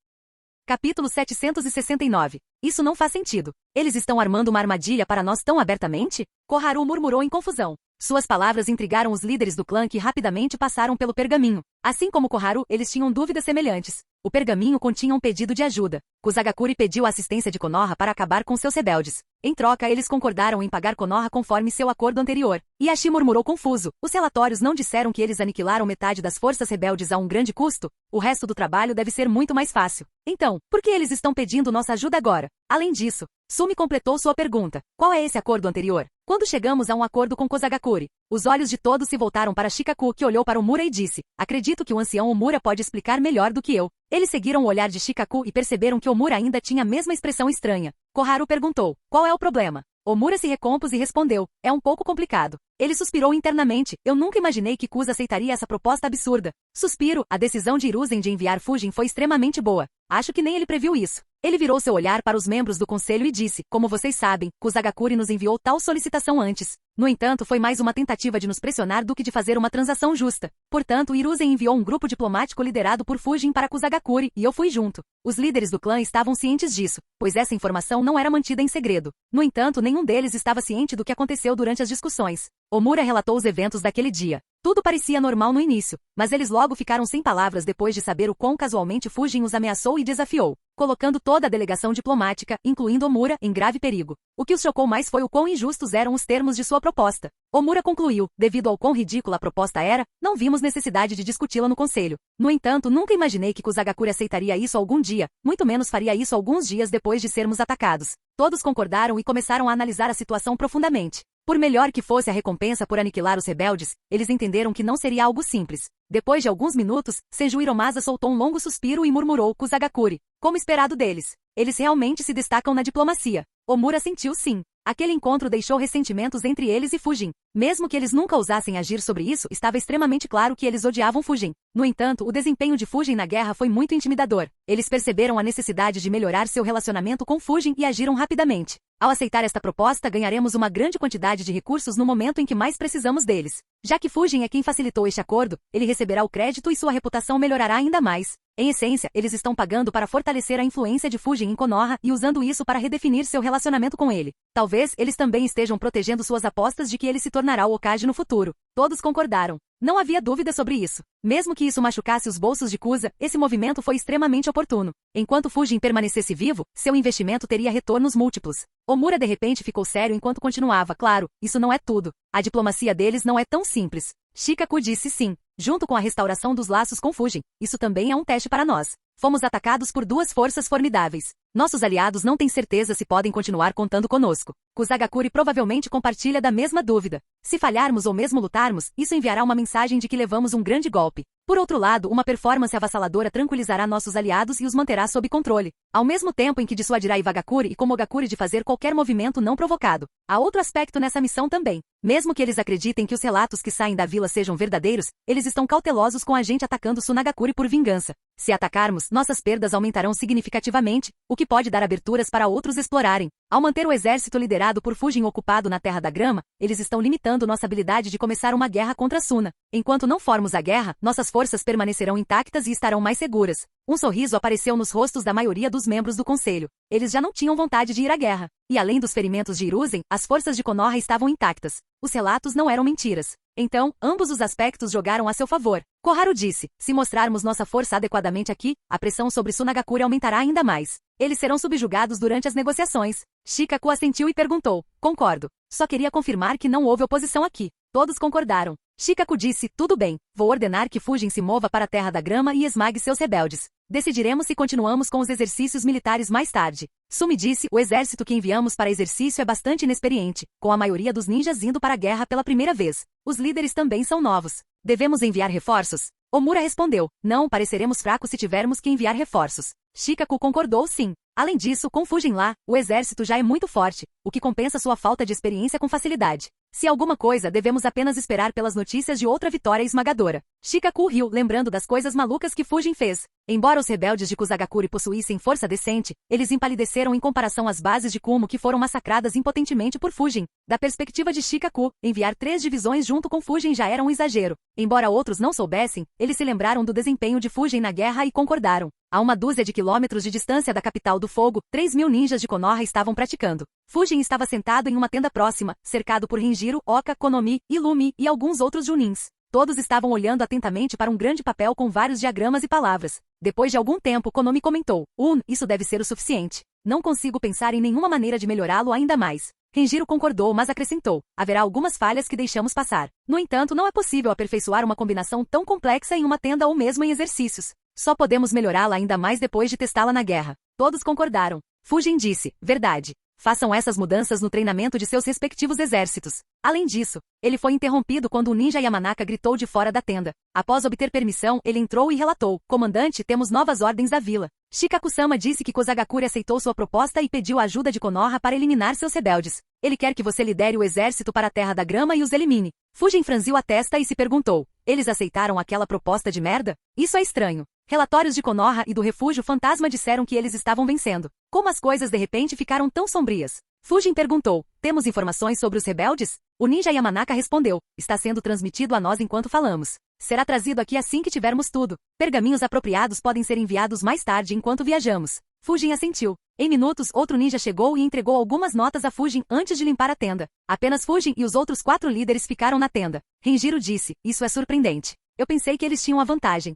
Capítulo 769. Isso não faz sentido. Eles estão armando uma armadilha para nós tão abertamente? Koharu murmurou em confusão. Suas palavras intrigaram os líderes do clã que rapidamente passaram pelo pergaminho. Assim como Koharu, eles tinham dúvidas semelhantes. O pergaminho continha um pedido de ajuda. Kusagakure pediu a assistência de Konoha para acabar com seus rebeldes. Em troca, eles concordaram em pagar Konoha conforme seu acordo anterior. Yashi murmurou confuso. Os relatórios não disseram que eles aniquilaram metade das forças rebeldes a um grande custo? O resto do trabalho deve ser muito mais fácil. Então, por que eles estão pedindo nossa ajuda agora? Além disso, Sumi completou sua pergunta. Qual é esse acordo anterior? Quando chegamos a um acordo com Kusagakure, os olhos de todos se voltaram para Shikaku, que olhou para Omura e disse, acredito que o ancião Omura pode explicar melhor do que eu. Eles seguiram o olhar de Shikaku e perceberam que Omura ainda tinha a mesma expressão estranha. Koharu perguntou, qual é o problema? Omura se recompôs e respondeu, é um pouco complicado. Ele suspirou internamente, eu nunca imaginei que Kusa aceitaria essa proposta absurda. Suspiro, a decisão de Hiruzen de enviar Fujin foi extremamente boa. Acho que nem ele previu isso. Ele virou seu olhar para os membros do conselho e disse, como vocês sabem, Kusagakure nos enviou tal solicitação antes. No entanto, foi mais uma tentativa de nos pressionar do que de fazer uma transação justa. Portanto, Hiruzen enviou um grupo diplomático liderado por Fujin para Kusagakure, e eu fui junto. Os líderes do clã estavam cientes disso, pois essa informação não era mantida em segredo. No entanto, nenhum deles estava ciente do que aconteceu durante as discussões. Omura relatou os eventos daquele dia. Tudo parecia normal no início, mas eles logo ficaram sem palavras depois de saber o quão casualmente Fujin os ameaçou e desafiou, colocando toda a delegação diplomática, incluindo Omura, em grave perigo. O que os chocou mais foi o quão injustos eram os termos de sua proposta. Omura concluiu, devido ao quão ridícula a proposta era, não vimos necessidade de discuti-la no conselho. No entanto, nunca imaginei que Kusagakure aceitaria isso algum dia, muito menos faria isso alguns dias depois de sermos atacados. Todos concordaram e começaram a analisar a situação profundamente. Por melhor que fosse a recompensa por aniquilar os rebeldes, eles entenderam que não seria algo simples. Depois de alguns minutos, Senju Hiromasa soltou um longo suspiro e murmurou Kusagakure, como esperado deles. Eles realmente se destacam na diplomacia. Omura sentiu sim. Aquele encontro deixou ressentimentos entre eles e Fujin. Mesmo que eles nunca ousassem agir sobre isso, estava extremamente claro que eles odiavam Fujin. No entanto, o desempenho de Fujin na guerra foi muito intimidador. Eles perceberam a necessidade de melhorar seu relacionamento com Fujin e agiram rapidamente. Ao aceitar esta proposta, ganharemos uma grande quantidade de recursos no momento em que mais precisamos deles. Já que Fujin é quem facilitou este acordo, ele receberá o crédito e sua reputação melhorará ainda mais. Em essência, eles estão pagando para fortalecer a influência de Fujin em Konoha e usando isso para redefinir seu relacionamento com ele. Talvez eles também estejam protegendo suas apostas de que ele se tornará o Hokage no futuro. Todos concordaram. Não havia dúvida sobre isso. Mesmo que isso machucasse os bolsos de Kusa, esse movimento foi extremamente oportuno. Enquanto Fujin permanecesse vivo, seu investimento teria retornos múltiplos. Omura de repente ficou sério enquanto continuava, claro, isso não é tudo. A diplomacia deles não é tão simples. Shikaku disse sim. Junto com a restauração dos laços com Fujin, isso também é um teste para nós. Fomos atacados por duas forças formidáveis. Nossos aliados não têm certeza se podem continuar contando conosco. Kusagakure provavelmente compartilha da mesma dúvida. Se falharmos ou mesmo lutarmos, isso enviará uma mensagem de que levamos um grande golpe. Por outro lado, uma performance avassaladora tranquilizará nossos aliados e os manterá sob controle, ao mesmo tempo em que dissuadirá Iwagakure e Komogakure de fazer qualquer movimento não provocado. Há outro aspecto nessa missão também. Mesmo que eles acreditem que os relatos que saem da vila sejam verdadeiros, eles estão cautelosos com a gente atacando Sunagakure por vingança. Se atacarmos, nossas perdas aumentarão significativamente, o que pode dar aberturas para outros explorarem. Ao manter o exército liderado por Fujin ocupado na Terra da Grama, eles estão limitando nossa habilidade de começar uma guerra contra Suna. Enquanto não formos a guerra, nossas forças permanecerão intactas e estarão mais seguras. Um sorriso apareceu nos rostos da maioria dos membros do conselho. Eles já não tinham vontade de ir à guerra. E além dos ferimentos de Hiruzen, as forças de Konoha estavam intactas. Os relatos não eram mentiras. Então, ambos os aspectos jogaram a seu favor. Koharu disse, se mostrarmos nossa força adequadamente aqui, a pressão sobre Sunagakure aumentará ainda mais. Eles serão subjugados durante as negociações. Shikaku assentiu e perguntou, concordo. Só queria confirmar que não houve oposição aqui. Todos concordaram. Shikaku disse, tudo bem, vou ordenar que Fujin se mova para a Terra da Grama e esmague seus rebeldes. Decidiremos se continuamos com os exercícios militares mais tarde. Sumi disse, o exército que enviamos para exercício é bastante inexperiente, com a maioria dos ninjas indo para a guerra pela primeira vez. Os líderes também são novos. Devemos enviar reforços? Omura respondeu, não, pareceremos fracos se tivermos que enviar reforços. Shikaku concordou sim. Além disso, com Fujin lá, o exército já é muito forte, o que compensa sua falta de experiência com facilidade. Se alguma coisa, devemos apenas esperar pelas notícias de outra vitória esmagadora. Shikaku riu, lembrando das coisas malucas que Fujin fez. Embora os rebeldes de Kusagakure possuíssem força decente, eles empalideceram em comparação às bases de Kumo que foram massacradas impotentemente por Fujin. Da perspectiva de Shikaku, enviar 3 divisões junto com Fujin já era um exagero. Embora outros não soubessem, eles se lembraram do desempenho de Fujin na guerra e concordaram. A 1 dúzia de quilômetros de distância da capital do fogo, 3.000 ninjas de Konoha estavam praticando. Fujin estava sentado em uma tenda próxima, cercado por Renjiro, Oka, Konomi, Illumi e alguns outros Junins. Todos estavam olhando atentamente para um grande papel com vários diagramas e palavras. Depois de algum tempo, Konomi comentou, isso deve ser o suficiente. Não consigo pensar em nenhuma maneira de melhorá-lo ainda mais. Renjiro concordou, mas acrescentou, haverá algumas falhas que deixamos passar. No entanto, não é possível aperfeiçoar uma combinação tão complexa em uma tenda ou mesmo em exercícios. Só podemos melhorá-la ainda mais depois de testá-la na guerra. Todos concordaram. Fujin disse, verdade. Façam essas mudanças no treinamento de seus respectivos exércitos. Além disso, ele foi interrompido quando o ninja Yamanaka gritou de fora da tenda. Após obter permissão, ele entrou e relatou, comandante, temos novas ordens da vila. Shikaku-sama disse que Kusagakure aceitou sua proposta e pediu a ajuda de Konoha para eliminar seus rebeldes. Ele quer que você lidere o exército para a Terra da Grama e os elimine. Fujin franziu a testa e se perguntou, eles aceitaram aquela proposta de merda? Isso é estranho. Relatórios de Konoha e do Refúgio Fantasma disseram que eles estavam vencendo. Como as coisas de repente ficaram tão sombrias? Fujin perguntou, temos informações sobre os rebeldes? O ninja Yamanaka respondeu, está sendo transmitido a nós enquanto falamos. Será trazido aqui assim que tivermos tudo. Pergaminhos apropriados podem ser enviados mais tarde enquanto viajamos. Fujin assentiu. Em minutos, outro ninja chegou e entregou algumas notas a Fujin antes de limpar a tenda. Apenas Fujin e os outros 4 líderes ficaram na tenda. Renjiro disse, isso é surpreendente. Eu pensei que eles tinham a vantagem.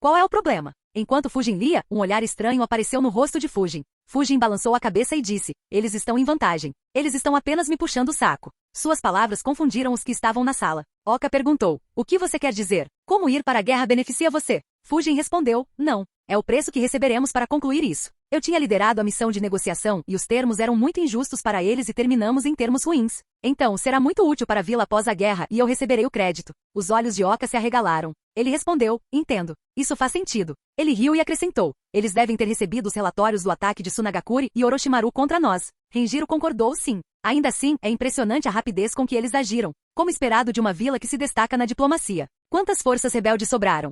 Qual é o problema? Enquanto Fujin lia, um olhar estranho apareceu no rosto de Fujin. Fujin balançou a cabeça e disse, eles estão em vantagem. Eles estão apenas me puxando o saco. Suas palavras confundiram os que estavam na sala. Oka perguntou, o que você quer dizer? Como ir para a guerra beneficia você? Fujin respondeu, não. É o preço que receberemos para concluir isso. Eu tinha liderado a missão de negociação e os termos eram muito injustos para eles e terminamos em termos ruins. Então, será muito útil para a vila após a guerra e eu receberei o crédito. Os olhos de Oka se arregalaram. Ele respondeu, entendo. Isso faz sentido. Ele riu e acrescentou, eles devem ter recebido os relatórios do ataque de Sunagakure e Orochimaru contra nós. Renjiro concordou sim. Ainda assim, é impressionante a rapidez com que eles agiram, como esperado de uma vila que se destaca na diplomacia. Quantas forças rebeldes sobraram?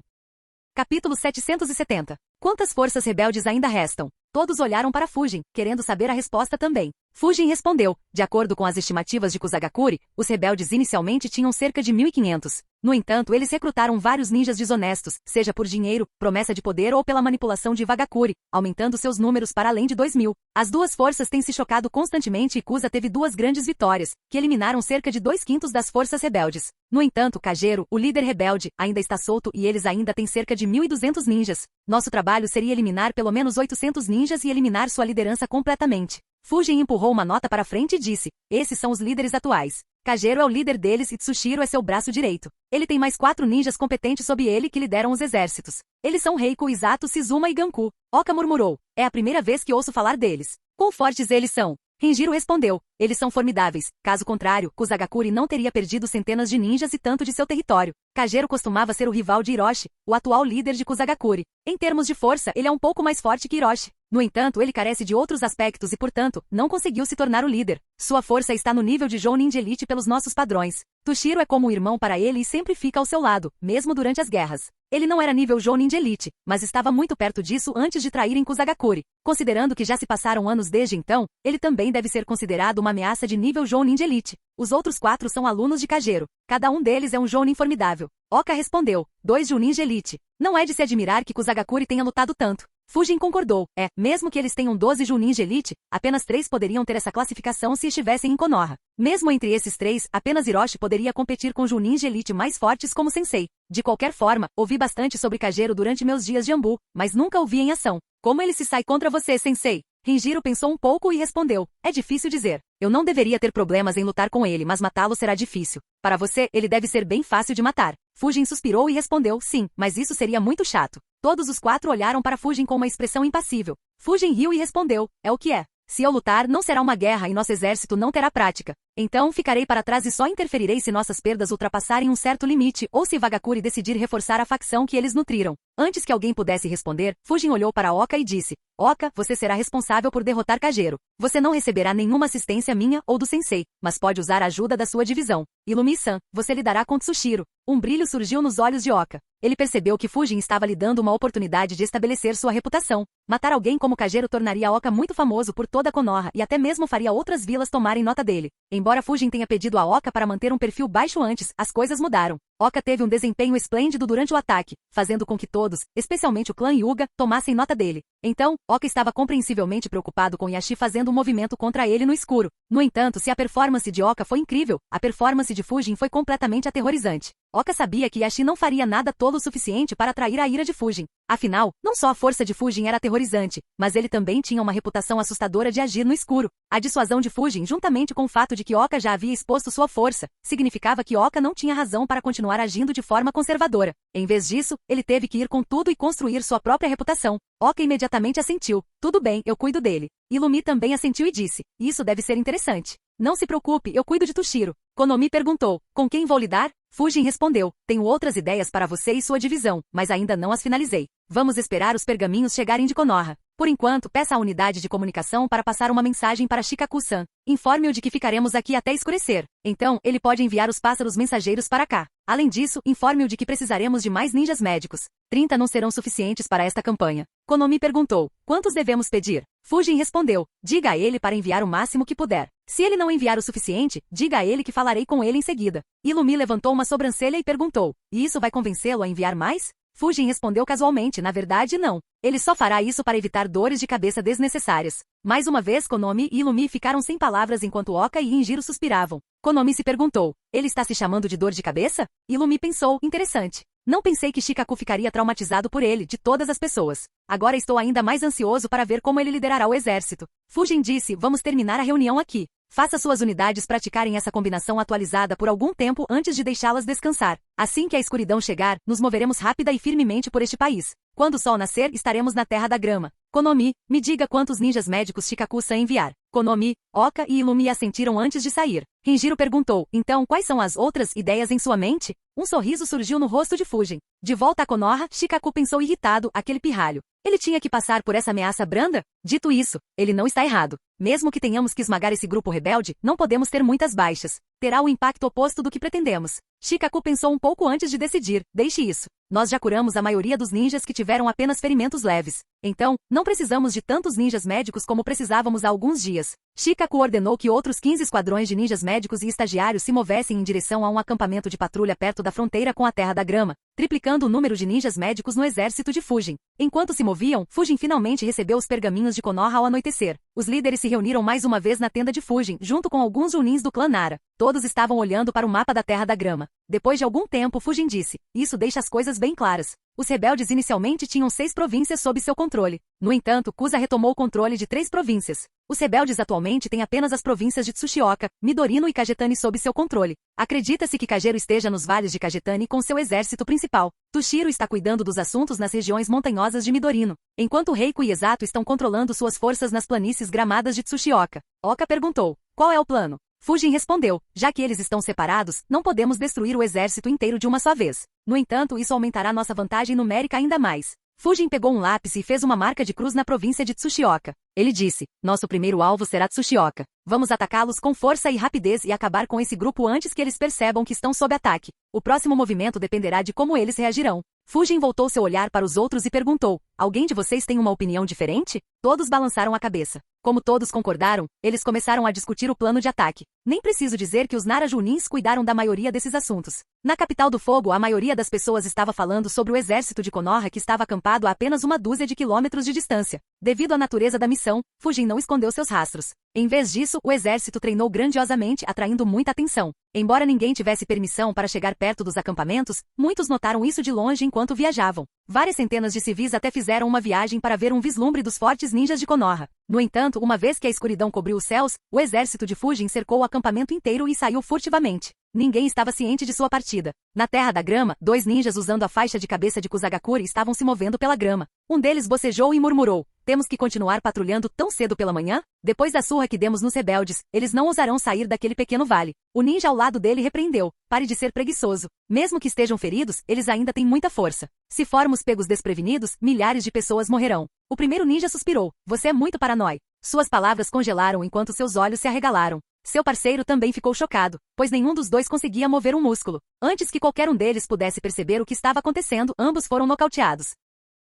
Capítulo 770. Quantas forças rebeldes ainda restam? Todos olharam para Fujin, querendo saber a resposta também. Fujin respondeu, de acordo com as estimativas de Kusagakure, os rebeldes inicialmente tinham cerca de 1.500. No entanto, eles recrutaram vários ninjas desonestos, seja por dinheiro, promessa de poder ou pela manipulação de Vagakure, aumentando seus números para além de 2.000. As duas forças têm se chocado constantemente e Kusa teve 2 grandes vitórias, que eliminaram cerca de 2/5 das forças rebeldes. No entanto, Kajero, o líder rebelde, ainda está solto e eles ainda têm cerca de 1.200 ninjas. Nosso trabalho seria eliminar pelo menos 800 ninjas e eliminar sua liderança completamente. Fujin empurrou uma nota para frente e disse, esses são os líderes atuais. Kajero é o líder deles e Tsushiro é seu braço direito. Ele tem mais 4 ninjas competentes sob ele que lideram os exércitos. Eles são Reiko, Izato, Shizuma e Ganku. Oka murmurou, é a primeira vez que ouço falar deles. Quão fortes eles são? Renjiro respondeu, eles são formidáveis. Caso contrário, Kusagakure não teria perdido centenas de ninjas e tanto de seu território. Kajero costumava ser o rival de Hiroshi, o atual líder de Kusagakure. Em termos de força, ele é um pouco mais forte que Hiroshi. No entanto, ele carece de outros aspectos e, portanto, não conseguiu se tornar o líder. Sua força está no nível de Jounin de elite pelos nossos padrões. Tsushiro é como um irmão para ele e sempre fica ao seu lado, mesmo durante as guerras. Ele não era nível Jounin de elite, mas estava muito perto disso antes de traírem Kusagakure. Considerando que já se passaram anos desde então, ele também deve ser considerado uma ameaça de nível Jounin de elite. Os outros 4 são alunos de Kajero. Cada um deles é um Jounin formidável. Oka respondeu, 2 Jounin de elite. Não é de se admirar que Kusagakure tenha lutado tanto. Fujin concordou, mesmo que eles tenham 12 Junins de elite, apenas 3 poderiam ter essa classificação se estivessem em Konoha. Mesmo entre esses 3, apenas Hiroshi poderia competir com Junins de elite mais fortes como Sensei. De qualquer forma, ouvi bastante sobre Kagero durante meus dias de Ambu, mas nunca o vi em ação. Como ele se sai contra você, sensei? Renjiro pensou um pouco e respondeu. É difícil dizer. Eu não deveria ter problemas em lutar com ele, mas matá-lo será difícil. Para você, ele deve ser bem fácil de matar. Fujin suspirou e respondeu, sim, mas isso seria muito chato. Todos os 4 olharam para Fujin com uma expressão impassível. Fujin riu e respondeu, é o que é. Se eu lutar, não será uma guerra e nosso exército não terá prática. Então, ficarei para trás e só interferirei se nossas perdas ultrapassarem um certo limite ou se Vagakuri decidir reforçar a facção que eles nutriram. Antes que alguém pudesse responder, Fujin olhou para Oka e disse, Oka, você será responsável por derrotar Kagero. Você não receberá nenhuma assistência minha ou do sensei, mas pode usar a ajuda da sua divisão. Ilumi-san, você lidará com Tsushiro. Um brilho surgiu nos olhos de Oka. Ele percebeu que Fujin estava lhe dando uma oportunidade de estabelecer sua reputação. Matar alguém como Kagero tornaria Oka muito famoso por toda Konoha e até mesmo faria outras vilas tomarem nota dele. Embora Fujin tenha pedido a Oka para manter um perfil baixo antes, as coisas mudaram. Oka teve um desempenho esplêndido durante o ataque, fazendo com que todos, especialmente o clã Hyuga, tomassem nota dele. Então, Oka estava compreensivelmente preocupado com Yashi fazendo um movimento contra ele no escuro. No entanto, se a performance de Oka foi incrível, a performance de Fujin foi completamente aterrorizante. Oka sabia que Yashi não faria nada tolo o suficiente para atrair a ira de Fujin. Afinal, não só a força de Fujin era aterrorizante, mas ele também tinha uma reputação assustadora de agir no escuro. A dissuasão de Fujin, juntamente com o fato de que Oka já havia exposto sua força, significava que Oka não tinha razão para continuar agindo de forma conservadora. Em vez disso, ele teve que ir com tudo e construir sua própria reputação. Oka imediatamente assentiu. Tudo bem, eu cuido dele. Ilumi também assentiu e disse, isso deve ser interessante. Não se preocupe, eu cuido de Tsushiro. Konomi perguntou, com quem vou lidar? Fujin respondeu, tenho outras ideias para você e sua divisão, mas ainda não as finalizei. Vamos esperar os pergaminhos chegarem de Konoha. Por enquanto, peça à unidade de comunicação para passar uma mensagem para Shikaku-san. Informe-o de que ficaremos aqui até escurecer. Então, ele pode enviar os pássaros mensageiros para cá. Além disso, informe-o de que precisaremos de mais ninjas médicos. 30 não serão suficientes para esta campanha. Konomi perguntou, quantos devemos pedir? Fujin respondeu, diga a ele para enviar o máximo que puder. Se ele não enviar o suficiente, diga a ele que falarei com ele em seguida. Ilumi levantou uma sobrancelha e perguntou, e isso vai convencê-lo a enviar mais? Fujin respondeu casualmente, na verdade não. Ele só fará isso para evitar dores de cabeça desnecessárias. Mais uma vez Konomi e Ilumi ficaram sem palavras enquanto Oka e Injiro suspiravam. Konomi se perguntou, ele está se chamando de dor de cabeça? Ilumi pensou, interessante. Não pensei que Shikaku ficaria traumatizado por ele, de todas as pessoas. Agora estou ainda mais ansioso para ver como ele liderará o exército. Fujin disse, vamos terminar a reunião aqui. Faça suas unidades praticarem essa combinação atualizada por algum tempo antes de deixá-las descansar. Assim que a escuridão chegar, nos moveremos rápida e firmemente por este país. Quando o sol nascer, estaremos na Terra da Grama. Konomi, me diga quantos ninjas médicos Shikaku-san enviar. Konomi, Oka e Ilumi assentiram antes de sair. Renjiro perguntou, então quais são as outras ideias em sua mente? Um sorriso surgiu no rosto de Fujin. De volta a Konoha, Shikaku pensou irritado, aquele pirralho. Ele tinha que passar por essa ameaça branda? Dito isso, ele não está errado. Mesmo que tenhamos que esmagar esse grupo rebelde, não podemos ter muitas baixas. Terá o impacto oposto do que pretendemos. Shikaku pensou um pouco antes de decidir, deixe isso. Nós já curamos a maioria dos ninjas que tiveram apenas ferimentos leves. Então, não precisamos de tantos ninjas médicos como precisávamos há alguns dias. Shikaku ordenou que outros 15 esquadrões de ninjas médicos e estagiários se movessem em direção a um acampamento de patrulha perto da fronteira com a Terra da Grama, triplicando o número de ninjas médicos no exército de Fujin. Enquanto se moviam, Fujin finalmente recebeu os pergaminhos de Konoha ao anoitecer. Os líderes se reuniram mais uma vez na tenda de Fujin, junto com alguns junins do clã Nara. Todos estavam olhando para o mapa da Terra da Grama. Depois de algum tempo, Fujin disse, isso deixa as coisas bem claras. Os rebeldes inicialmente tinham 6 províncias sob seu controle. No entanto, Kusa retomou o controle de 3 províncias. Os rebeldes atualmente têm apenas as províncias de Tsushioka, Midorino e Kagetani sob seu controle. Acredita-se que Kagero esteja nos vales de Kagetani com seu exército principal. Tushiro está cuidando dos assuntos nas regiões montanhosas de Midorino, enquanto Reiko e Esato estão controlando suas forças nas planícies gramadas de Tsushioka. Oka perguntou, qual é o plano? Fujin respondeu, já que eles estão separados, não podemos destruir o exército inteiro de uma só vez. No entanto, isso aumentará nossa vantagem numérica ainda mais. Fujin pegou um lápis e fez uma marca de cruz na província de Tsushioka. Ele disse, nosso primeiro alvo será Tsushioka. Vamos atacá-los com força e rapidez e acabar com esse grupo antes que eles percebam que estão sob ataque. O próximo movimento dependerá de como eles reagirão. Fujin voltou seu olhar para os outros e perguntou, alguém de vocês tem uma opinião diferente? Todos balançaram a cabeça. Como todos concordaram, eles começaram a discutir o plano de ataque. Nem preciso dizer que os Nara Junins cuidaram da maioria desses assuntos. Na capital do fogo, a maioria das pessoas estava falando sobre o exército de Konoha que estava acampado a apenas uma dúzia de quilômetros de distância. Devido à natureza da missão, Fujin não escondeu seus rastros. Em vez disso, o exército treinou grandiosamente, atraindo muita atenção. Embora ninguém tivesse permissão para chegar perto dos acampamentos, muitos notaram isso de longe enquanto viajavam. Várias centenas de civis até fizeram uma viagem para ver um vislumbre dos fortes ninjas de Konoha. No entanto, uma vez que a escuridão cobriu os céus, o exército de Fujin cercou o acampamento inteiro e saiu furtivamente. Ninguém estava ciente de sua partida. Na Terra da Grama, 2 ninjas usando a faixa de cabeça de Kusagakure estavam se movendo pela grama. Um deles bocejou e murmurou: "Temos que continuar patrulhando tão cedo pela manhã? Depois da surra que demos nos rebeldes, eles não ousarão sair daquele pequeno vale." O ninja ao lado dele repreendeu: "Pare de ser preguiçoso. Mesmo que estejam feridos, eles ainda têm muita força. Se formos pegos desprevenidos, milhares de pessoas morrerão." O primeiro ninja suspirou: "Você é muito paranoico." Suas palavras congelaram enquanto seus olhos se arregalaram. Seu parceiro também ficou chocado, pois nenhum dos dois conseguia mover um músculo. Antes que qualquer um deles pudesse perceber o que estava acontecendo, ambos foram nocauteados.